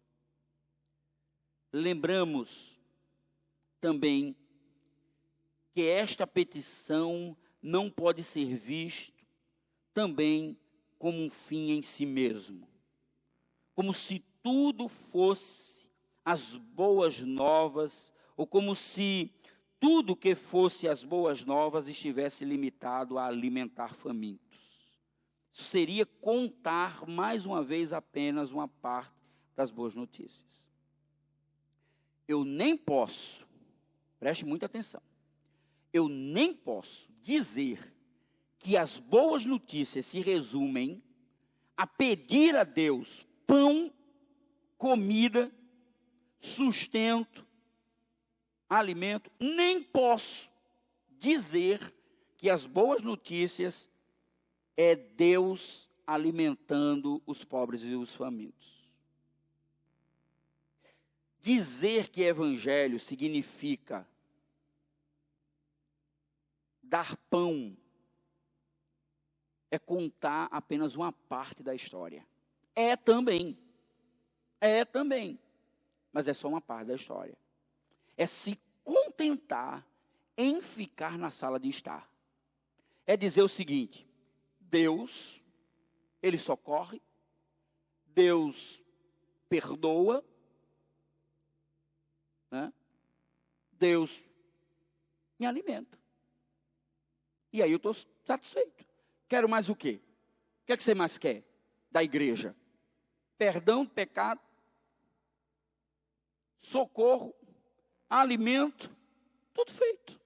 Lembramos também que esta petição não pode ser vista também como um fim em si mesmo. Como se tudo fosse as boas novas, ou como se tudo que fosse as boas novas estivesse limitado a alimentar famintos. Isso seria contar mais uma vez apenas uma parte das boas notícias. Eu nem posso, preste muita atenção, eu nem posso dizer que as boas notícias se resumem a pedir a Deus pão, comida, sustento, alimento. Nem posso dizer que as boas notícias é Deus alimentando os pobres e os famintos. Dizer que evangelho significa dar pão é contar apenas uma parte da história. É também, mas é só uma parte da história. É se contentar em ficar na sala de estar. É dizer o seguinte: Deus, Ele socorre, Deus perdoa, né? Deus me alimenta. E aí eu estou satisfeito. Quero mais o quê? O que é que você mais quer da igreja? Perdão do pecado, socorro, alimento, tudo feito.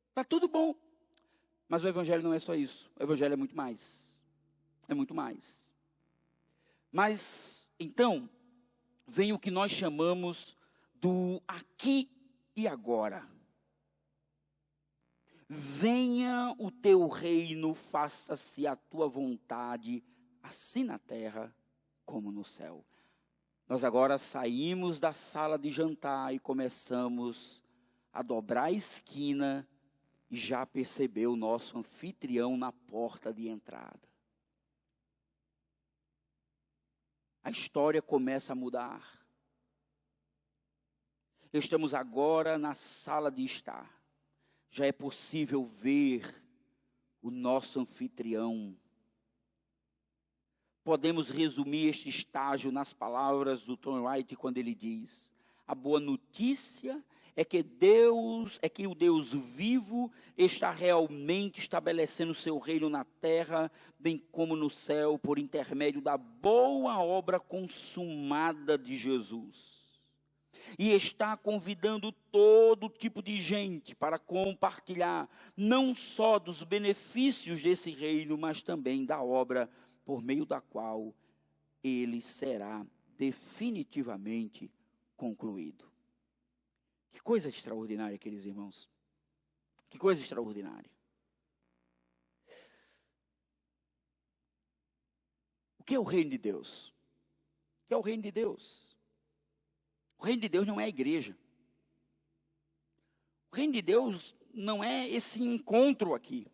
Está tudo bom. Mas o evangelho não é só isso. O evangelho é muito mais. É muito mais. Mas, então, vem o que nós chamamos do aqui e agora. Venha o teu reino, faça-se a tua vontade, assim na terra como no céu. Nós agora saímos da sala de jantar e começamos a dobrar a esquina e já percebeu o nosso anfitrião na porta de entrada. A história começa a mudar. Estamos agora na sala de estar. Já é possível ver o nosso anfitrião. Podemos resumir este estágio nas palavras do Tom Wright quando ele diz: a boa notícia é que o Deus vivo está realmente estabelecendo o seu reino na terra, bem como no céu, por intermédio da boa obra consumada de Jesus. E está convidando todo tipo de gente para compartilhar, não só dos benefícios desse reino, mas também da obra por meio da qual ele será definitivamente concluído. Que coisa extraordinária, queridos irmãos. Que coisa extraordinária. O que é o reino de Deus? O que é o reino de Deus? O reino de Deus não é a igreja. O reino de Deus não é esse encontro aqui.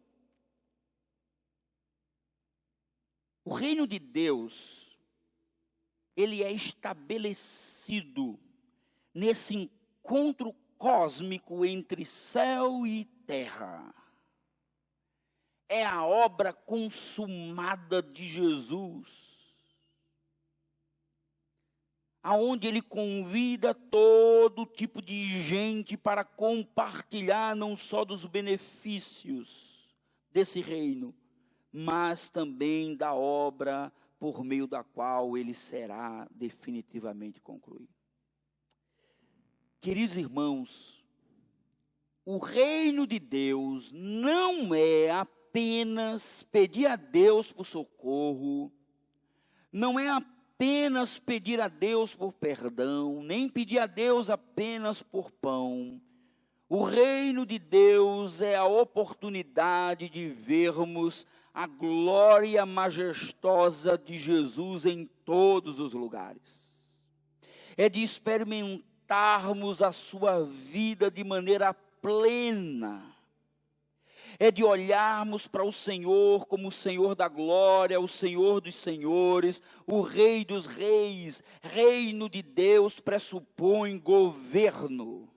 O reino de Deus, ele é estabelecido nesse encontro cósmico entre céu e terra. É a obra consumada de Jesus, aonde ele convida todo tipo de gente para compartilhar não só dos benefícios desse reino, mas também da obra por meio da qual ele será definitivamente concluído. Queridos irmãos, o reino de Deus não é apenas pedir a Deus por socorro, não é apenas pedir a Deus por perdão, nem pedir a Deus apenas por pão. O reino de Deus é a oportunidade de vermos a glória majestosa de Jesus em todos os lugares. É de experimentarmos a sua vida de maneira plena. É de olharmos para o Senhor como o Senhor da glória, o Senhor dos senhores, o Rei dos reis. Reino de Deus pressupõe governo.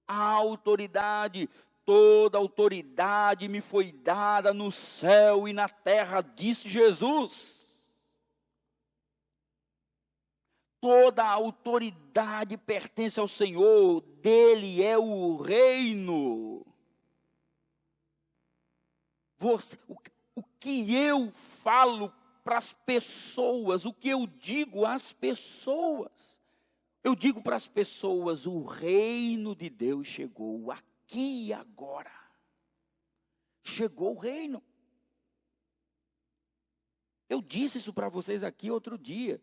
A autoridade, toda autoridade me foi dada no céu e na terra, disse Jesus. Toda a autoridade pertence ao Senhor, dele é o reino. O que eu falo para as pessoas, o que eu digo às pessoas, eu digo para as pessoas, o reino de Deus chegou aqui e agora. Chegou o reino. Eu disse isso para vocês aqui outro dia.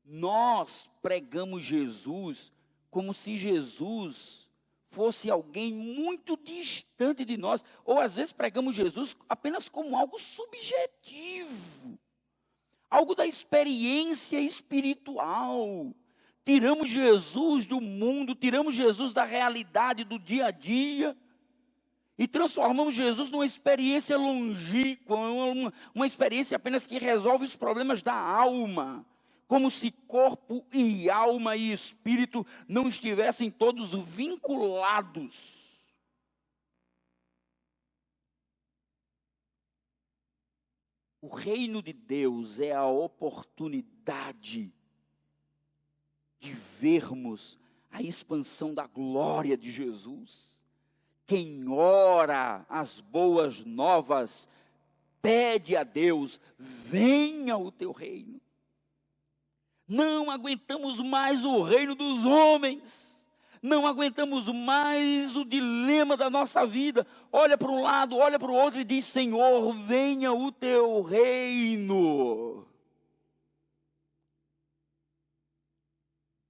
Nós pregamos Jesus como se Jesus fosse alguém muito distante de nós, ou às vezes pregamos Jesus apenas como algo subjetivo, algo da experiência espiritual. Tiramos Jesus do mundo, tiramos Jesus da realidade do dia a dia, e transformamos Jesus numa experiência longínqua, uma experiência apenas que resolve os problemas da alma, como se corpo e alma e espírito não estivessem todos vinculados. O reino de Deus é a oportunidade de vermos a expansão da glória de Jesus. Quem ora as boas novas, pede a Deus, venha o teu reino. Não aguentamos mais o reino dos homens. Não aguentamos mais o dilema da nossa vida. Olha para um lado, olha para o outro e diz, Senhor, venha o teu reino.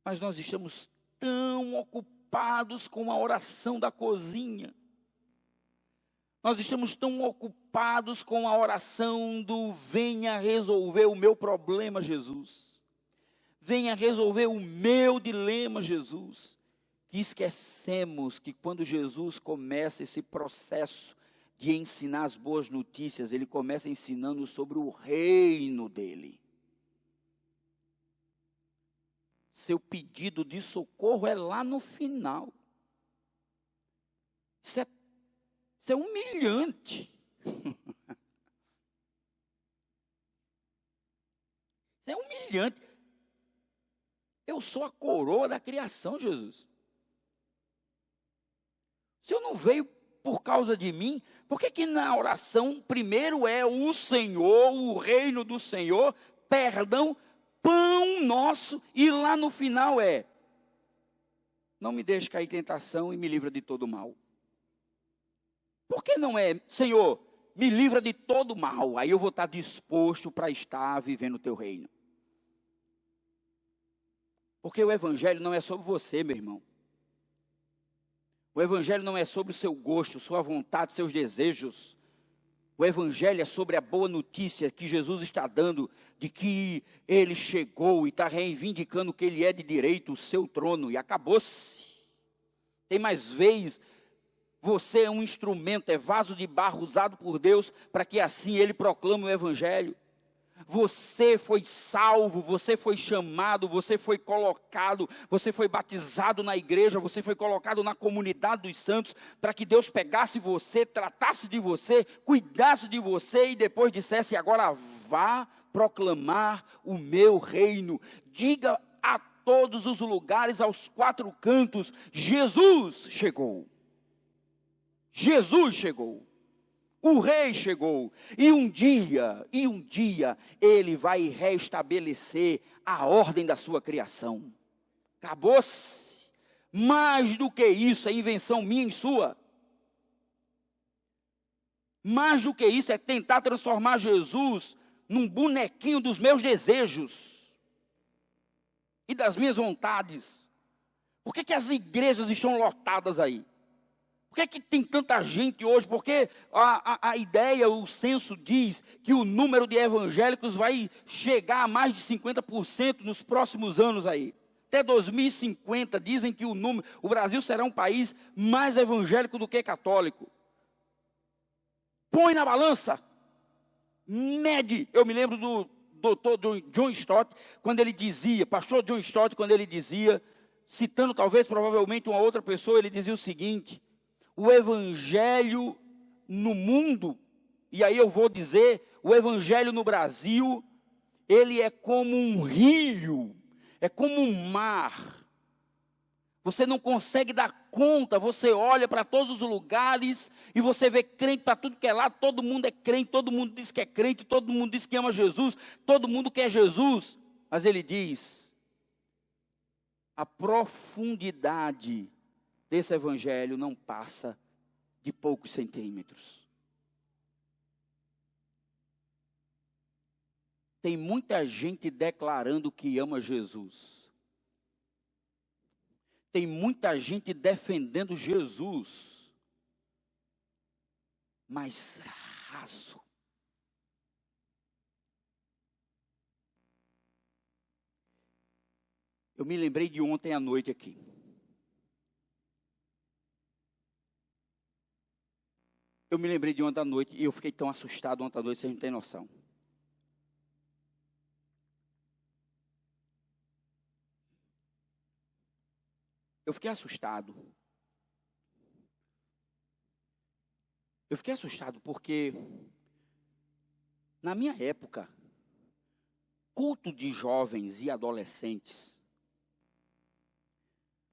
Mas nós estamos tão ocupados com a oração da cozinha. Nós estamos tão ocupados com a oração do venha resolver o meu problema, Jesus. Venha resolver o meu dilema, Jesus. Que esquecemos que quando Jesus começa esse processo de ensinar as boas notícias, ele começa ensinando sobre o reino dele. Seu pedido de socorro é lá no final. Isso é humilhante. Isso é humilhante. Eu sou a coroa da criação, Jesus. O Senhor não veio por causa de mim? Por que na oração primeiro é o Senhor, o reino do Senhor, perdão, pão nosso, e lá no final é não me deixe cair em tentação e me livra de todo mal. Por que não é, Senhor, me livra de todo mal? Aí eu vou estar disposto para estar vivendo o teu reino. Porque o evangelho não é sobre você, meu irmão. O evangelho não é sobre o seu gosto, sua vontade, seus desejos. O evangelho é sobre a boa notícia que Jesus está dando, de que ele chegou e está reivindicando que ele é de direito, o seu trono, e acabou-se. Tem mais vez, você é um instrumento, é vaso de barro usado por Deus, para que assim ele proclame o evangelho. Você foi salvo, você foi chamado, você foi colocado, você foi batizado na igreja, você foi colocado na comunidade dos santos, para que Deus pegasse você, tratasse de você, cuidasse de você e depois dissesse: agora vá proclamar o meu reino. Diga a todos os lugares, aos quatro cantos: Jesus chegou. Jesus chegou. O rei chegou, e um dia, ele vai restabelecer a ordem da sua criação. Acabou-se. Mais do que isso, é invenção minha e sua. Mais do que isso, é tentar transformar Jesus num bonequinho dos meus desejos e das minhas vontades. Por que as igrejas estão lotadas aí? Por que tem tanta gente hoje? Porque a ideia, o censo diz que o número de evangélicos vai chegar a mais de 50% nos próximos anos aí. Até 2050 dizem que o Brasil será um país mais evangélico do que católico. Põe na balança, mede. Eu me lembro do doutor John Stott, quando ele dizia, pastor John Stott, quando ele dizia, citando talvez, provavelmente uma outra pessoa, ele dizia o seguinte: o evangelho no mundo, e aí eu vou dizer, o evangelho no Brasil, ele é como um rio, é como um mar. Você não consegue dar conta, você olha para todos os lugares e você vê crente para tudo que é lado, todo mundo é crente, todo mundo diz que é crente, todo mundo diz que ama Jesus, todo mundo quer Jesus. Mas ele diz, a profundidade desse evangelho não passa de poucos centímetros. Tem muita gente declarando que ama Jesus. Tem muita gente defendendo Jesus. Mas raso. Eu me lembrei de ontem à noite aqui. Eu me lembrei de ontem à noite e eu fiquei tão assustado ontem à noite, vocês não têm noção. Eu fiquei assustado. Eu fiquei assustado porque, na minha época, culto de jovens e adolescentes,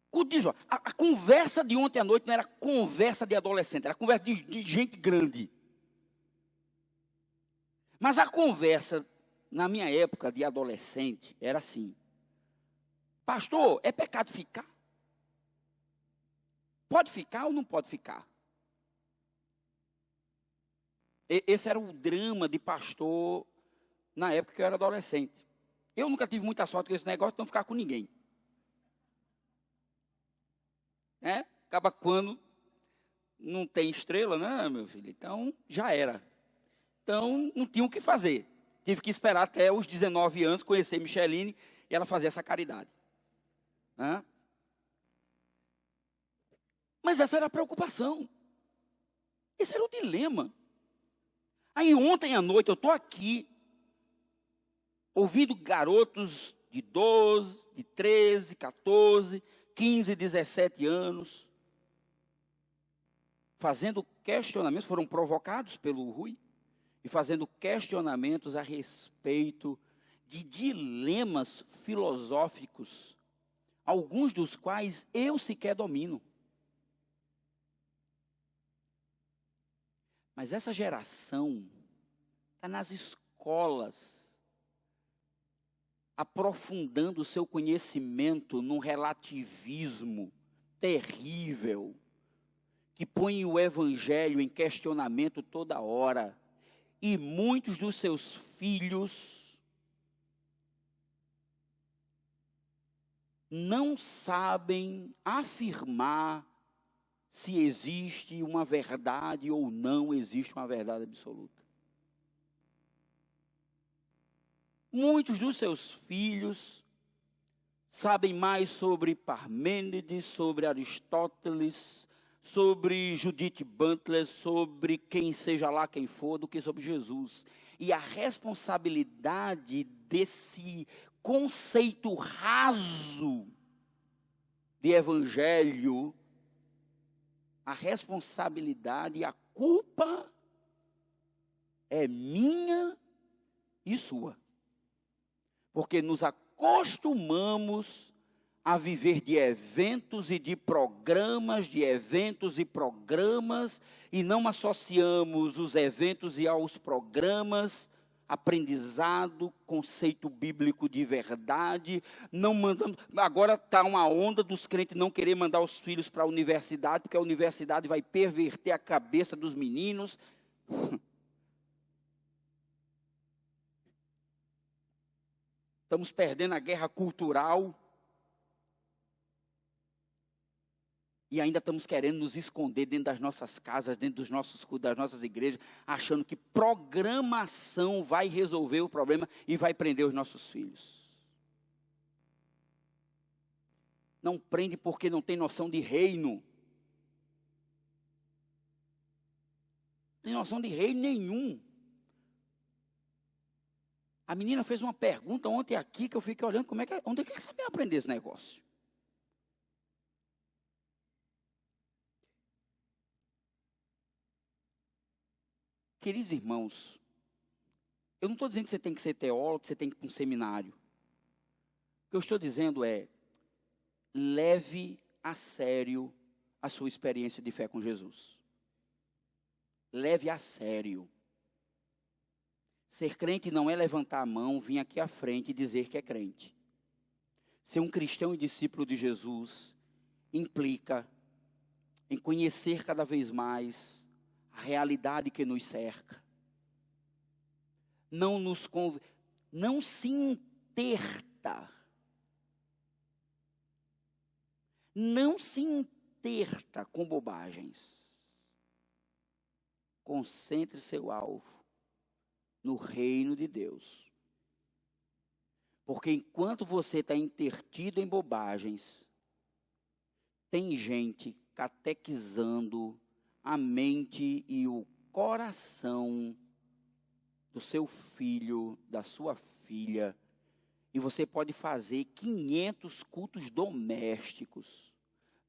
culto de jovens, a conversa de ontem à noite não era conversa de adolescente, era conversa de gente grande. Mas a conversa, na minha época de adolescente, era assim: pastor, é pecado ficar? Pode ficar ou não pode ficar? Esse era o drama de pastor na época que eu era adolescente. Eu nunca tive muita sorte com esse negócio de não ficar com ninguém. Acaba quando não tem estrela, né, meu filho? Então, já era. Então, não tinha o que fazer. Tive que esperar até os 19 anos, conhecer Micheline e ela fazer essa caridade. Mas essa era a preocupação. Esse era o dilema. Aí ontem à noite eu estou aqui, ouvindo garotos de 12, de 13, 14, 15, 17 anos, fazendo questionamentos, foram provocados pelo Rui, e fazendo questionamentos a respeito de dilemas filosóficos, alguns dos quais eu sequer domino. Mas essa geração está nas escolas, aprofundando o seu conhecimento num relativismo terrível, que põe o evangelho em questionamento toda hora, e muitos dos seus filhos não sabem afirmar se existe uma verdade ou não existe uma verdade absoluta. Muitos dos seus filhos sabem mais sobre Parmênides, sobre Aristóteles, sobre Judith Butler, sobre quem seja lá quem for, do que sobre Jesus. E a responsabilidade desse conceito raso de evangelho, a responsabilidade e a culpa é minha e sua. Porque nos acostumamos a viver de eventos e de programas, e não associamos os eventos e aos programas, aprendizado, conceito bíblico de verdade, não mandando. Agora está uma onda dos crentes não querer mandar os filhos para a universidade, porque a universidade vai perverter a cabeça dos meninos. Estamos perdendo a guerra cultural. E ainda estamos querendo nos esconder dentro das nossas casas, dentro das nossas igrejas, achando que programação vai resolver o problema e vai prender os nossos filhos. Não prende porque não tem noção de reino. Não tem noção de reino nenhum. A menina fez uma pergunta ontem aqui que eu fiquei olhando, onde é que essa menina aprender esse negócio? Queridos irmãos, eu não estou dizendo que você tem que ser teólogo, que você tem que ir para um seminário. O que eu estou dizendo é, leve a sério a sua experiência de fé com Jesus. Leve a sério. Ser crente não é levantar a mão, vir aqui à frente e dizer que é crente. Ser um cristão e discípulo de Jesus implica em conhecer cada vez mais a realidade que nos cerca. Não se enterta. Não se enterta com bobagens. Concentre seu alvo no reino de Deus. Porque enquanto você está intertido em bobagens, tem gente catequizando a mente e o coração do seu filho, da sua filha, e você pode fazer 500 cultos domésticos.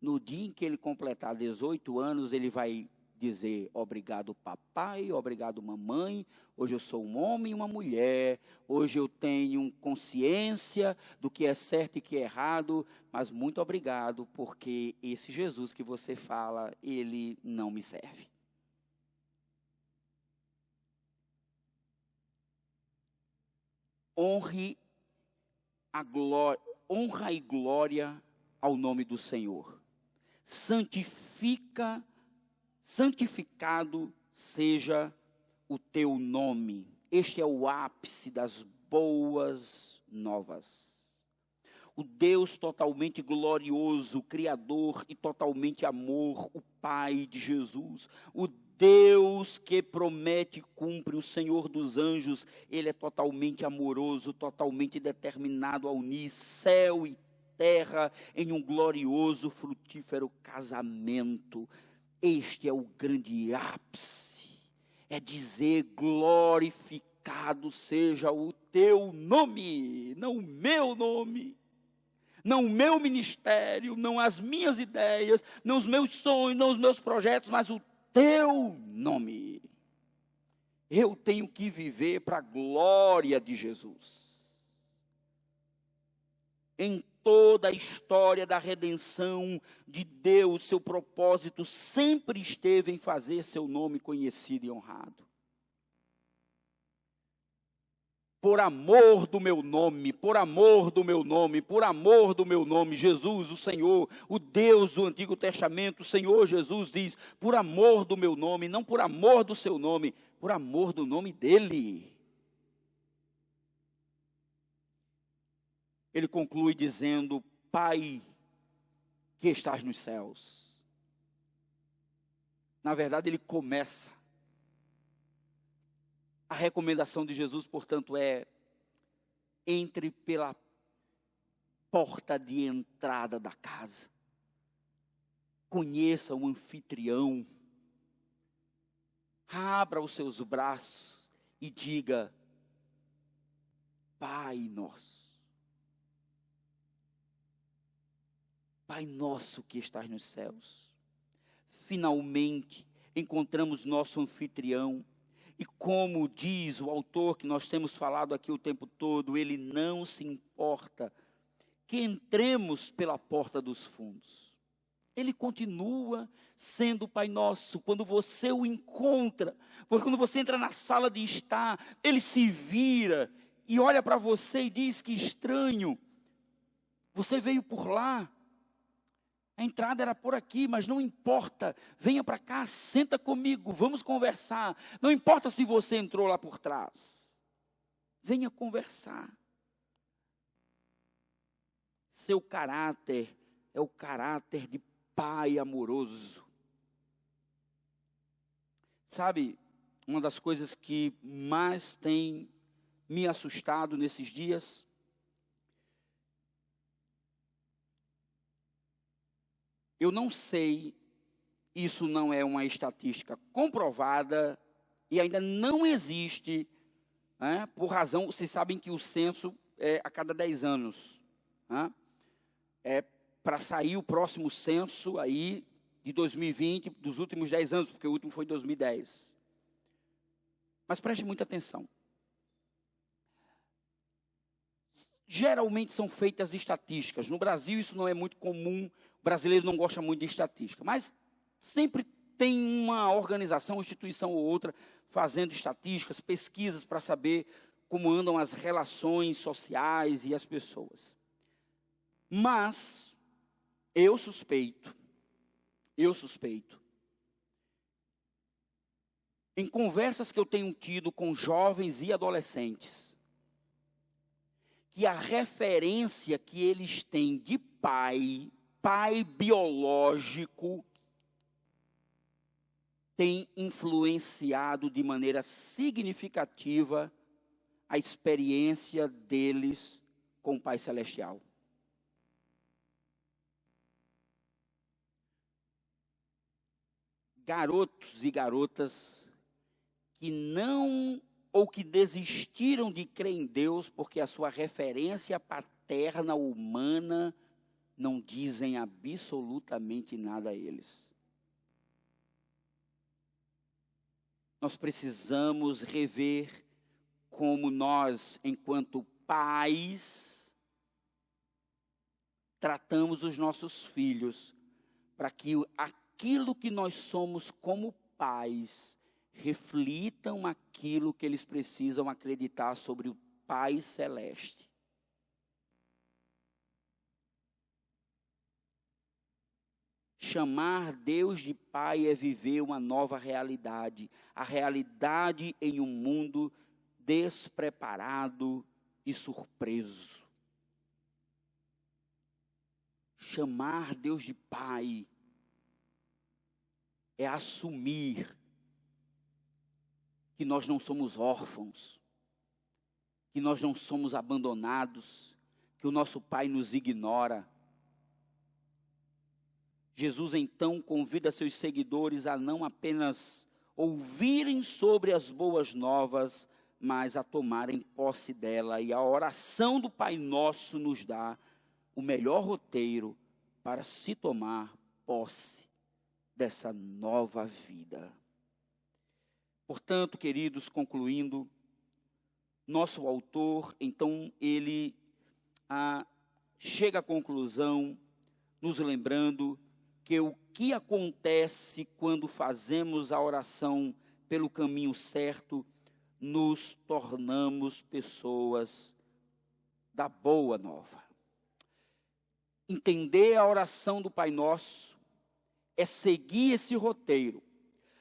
No dia em que ele completar 18 anos, ele vai dizer, obrigado papai, obrigado mamãe, hoje eu sou um homem e uma mulher, hoje eu tenho consciência do que é certo e que é errado, mas muito obrigado, porque esse Jesus que você fala, ele não me serve. Honra e glória ao nome do Senhor. Santificado seja o teu nome. Este é o ápice das boas novas. O Deus totalmente glorioso, Criador e totalmente amor, o Pai de Jesus. O Deus que promete e cumpre, o Senhor dos anjos, Ele é totalmente amoroso, totalmente determinado a unir céu e terra em um glorioso, frutífero casamento. Este é o grande ápice, é dizer glorificado seja o teu nome, não o meu nome, não o meu ministério, não as minhas ideias, não os meus sonhos, não os meus projetos, mas o teu nome. Eu tenho que viver para a glória de Jesus. Em toda a história da redenção de Deus, seu propósito sempre esteve em fazer seu nome conhecido e honrado. por amor do meu nome, por amor do meu nome, por amor do meu nome, Jesus, o Senhor, o Deus do Antigo Testamento, o Senhor Jesus diz, por amor do meu nome, não por amor do seu nome, por amor do nome dele. Ele conclui dizendo, Pai, que estás nos céus. Na verdade, ele começa. A recomendação de Jesus, portanto, é: entre pela porta de entrada da casa. Conheça o anfitrião. Abra os seus braços e diga: Pai nosso. Pai nosso que estás nos céus. Finalmente encontramos nosso anfitrião. E como diz o autor que nós temos falado aqui o tempo todo, ele não se importa que entremos pela porta dos fundos. Ele continua sendo o Pai Nosso. Quando você o encontra, quando você entra na sala de estar, ele se vira e olha para você e diz: que estranho, você veio por lá. A entrada era por aqui, mas não importa. Venha para cá, senta comigo, vamos conversar. Não importa se você entrou lá por trás. Venha conversar. Seu caráter é o caráter de pai amoroso. Sabe, uma das coisas que mais tem me assustado nesses dias, eu não sei, isso não é uma estatística comprovada e ainda não existe, né, por razão, vocês sabem que o censo é a cada 10 anos. Né, é para sair o próximo censo aí de 2020, dos últimos 10 anos, porque o último foi 2010. Mas preste muita atenção. Geralmente são feitas estatísticas. No Brasil isso não é muito comum. O brasileiro não gosta muito de estatística, mas sempre tem uma organização, instituição ou outra, fazendo estatísticas, pesquisas para saber como andam as relações sociais e as pessoas. Mas eu suspeito, em conversas que eu tenho tido com jovens e adolescentes, que a referência que eles têm de pai biológico, tem influenciado de maneira significativa a experiência deles com o Pai Celestial. Garotos e garotas que não ou que desistiram de crer em Deus porque a sua referência paterna humana não dizem absolutamente nada a eles. Nós precisamos rever como nós, enquanto pais, tratamos os nossos filhos, para que aquilo que nós somos como pais reflitam aquilo que eles precisam acreditar sobre o Pai Celeste. Chamar Deus de Pai é viver uma nova realidade. A realidade em um mundo despreparado e surpreso. Chamar Deus de Pai é assumir que nós não somos órfãos, que nós não somos abandonados, que o nosso Pai nos ignora. Jesus então convida seus seguidores a não apenas ouvirem sobre as boas novas, mas a tomarem posse dela. E a oração do Pai Nosso nos dá o melhor roteiro para se tomar posse dessa nova vida. Portanto, queridos, concluindo, nosso autor, então, ele chega à conclusão, nos lembrando que o que acontece quando fazemos a oração pelo caminho certo, nos tornamos pessoas da boa nova. Entender a oração do Pai Nosso é seguir esse roteiro.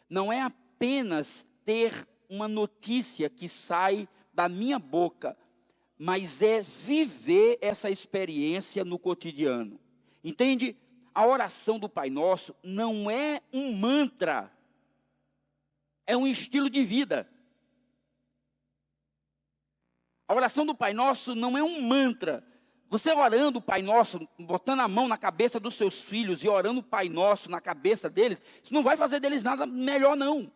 Não é apenas ter uma notícia que sai da minha boca, mas é viver essa experiência no cotidiano. Entende? A oração do Pai Nosso não é um mantra, é um estilo de vida. A oração do Pai Nosso não é um mantra. Você orando o Pai Nosso, botando a mão na cabeça dos seus filhos e orando o Pai Nosso na cabeça deles, isso não vai fazer deles nada melhor, não.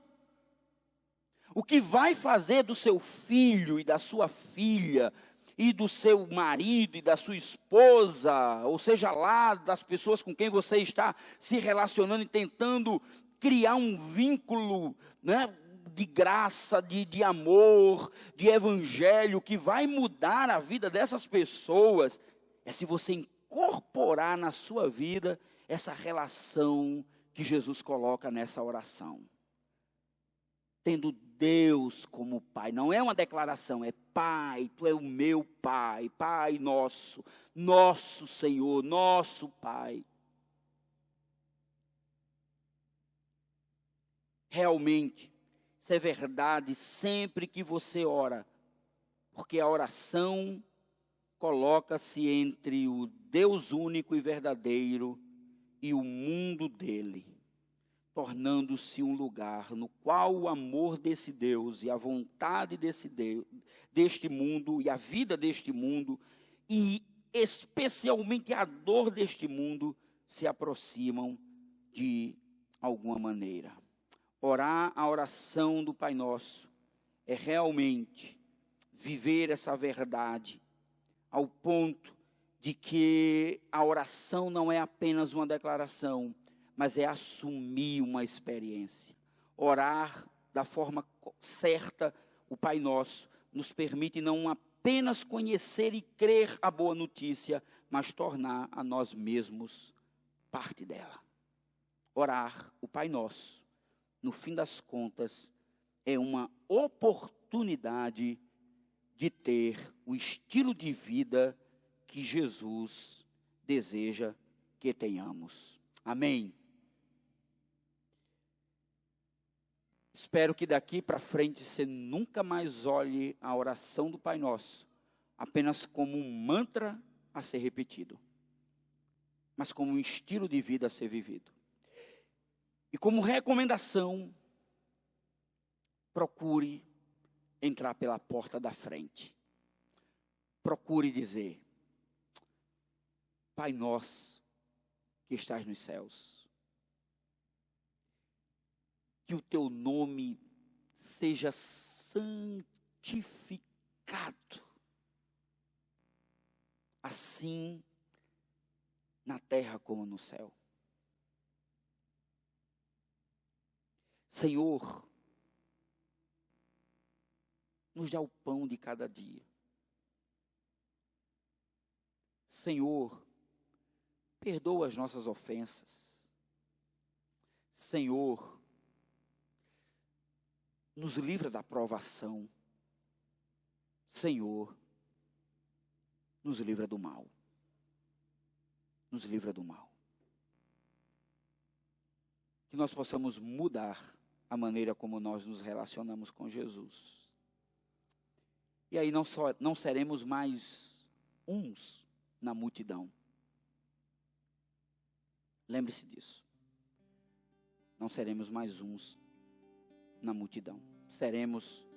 O que vai fazer do seu filho e da sua filha, e do seu marido e da sua esposa, ou seja lá, das pessoas com quem você está se relacionando e tentando criar um vínculo, né, de graça, de amor, de evangelho, que vai mudar a vida dessas pessoas, é se você incorporar na sua vida essa relação que Jesus coloca nessa oração. Tendo Deus como Pai, não é uma declaração, é Pai, Tu é o meu Pai, Pai nosso, nosso Senhor, nosso Pai. Realmente, isso é verdade sempre que você ora, porque a oração coloca-se entre o Deus único e verdadeiro e o mundo dele, tornando-se um lugar no qual o amor desse Deus e a vontade desse Deus, deste mundo e a vida deste mundo e especialmente a dor deste mundo se aproximam de alguma maneira. Orar a oração do Pai Nosso é realmente viver essa verdade ao ponto de que a oração não é apenas uma declaração, mas é assumir uma experiência. Orar da forma certa, o Pai Nosso, nos permite não apenas conhecer e crer a boa notícia, mas tornar a nós mesmos parte dela. Orar o Pai Nosso, no fim das contas, é uma oportunidade de ter o estilo de vida que Jesus deseja que tenhamos. Amém? Espero que daqui para frente você nunca mais olhe a oração do Pai Nosso apenas como um mantra a ser repetido, mas como um estilo de vida a ser vivido. E como recomendação, procure entrar pela porta da frente. Procure dizer: Pai Nosso que estás nos céus, que o teu nome seja santificado, assim na terra como no céu. Senhor, nos dá o pão de cada dia. Senhor, perdoa as nossas ofensas. Senhor, nos livra da provação. Senhor, nos livra do mal. Nos livra do mal. Que nós possamos mudar a maneira como nós nos relacionamos com Jesus. E aí não seremos mais uns na multidão. Lembre-se disso. Não seremos mais uns na multidão. Seremos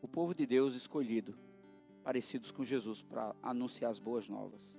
o povo de Deus escolhido, parecidos com Jesus, para anunciar as boas novas.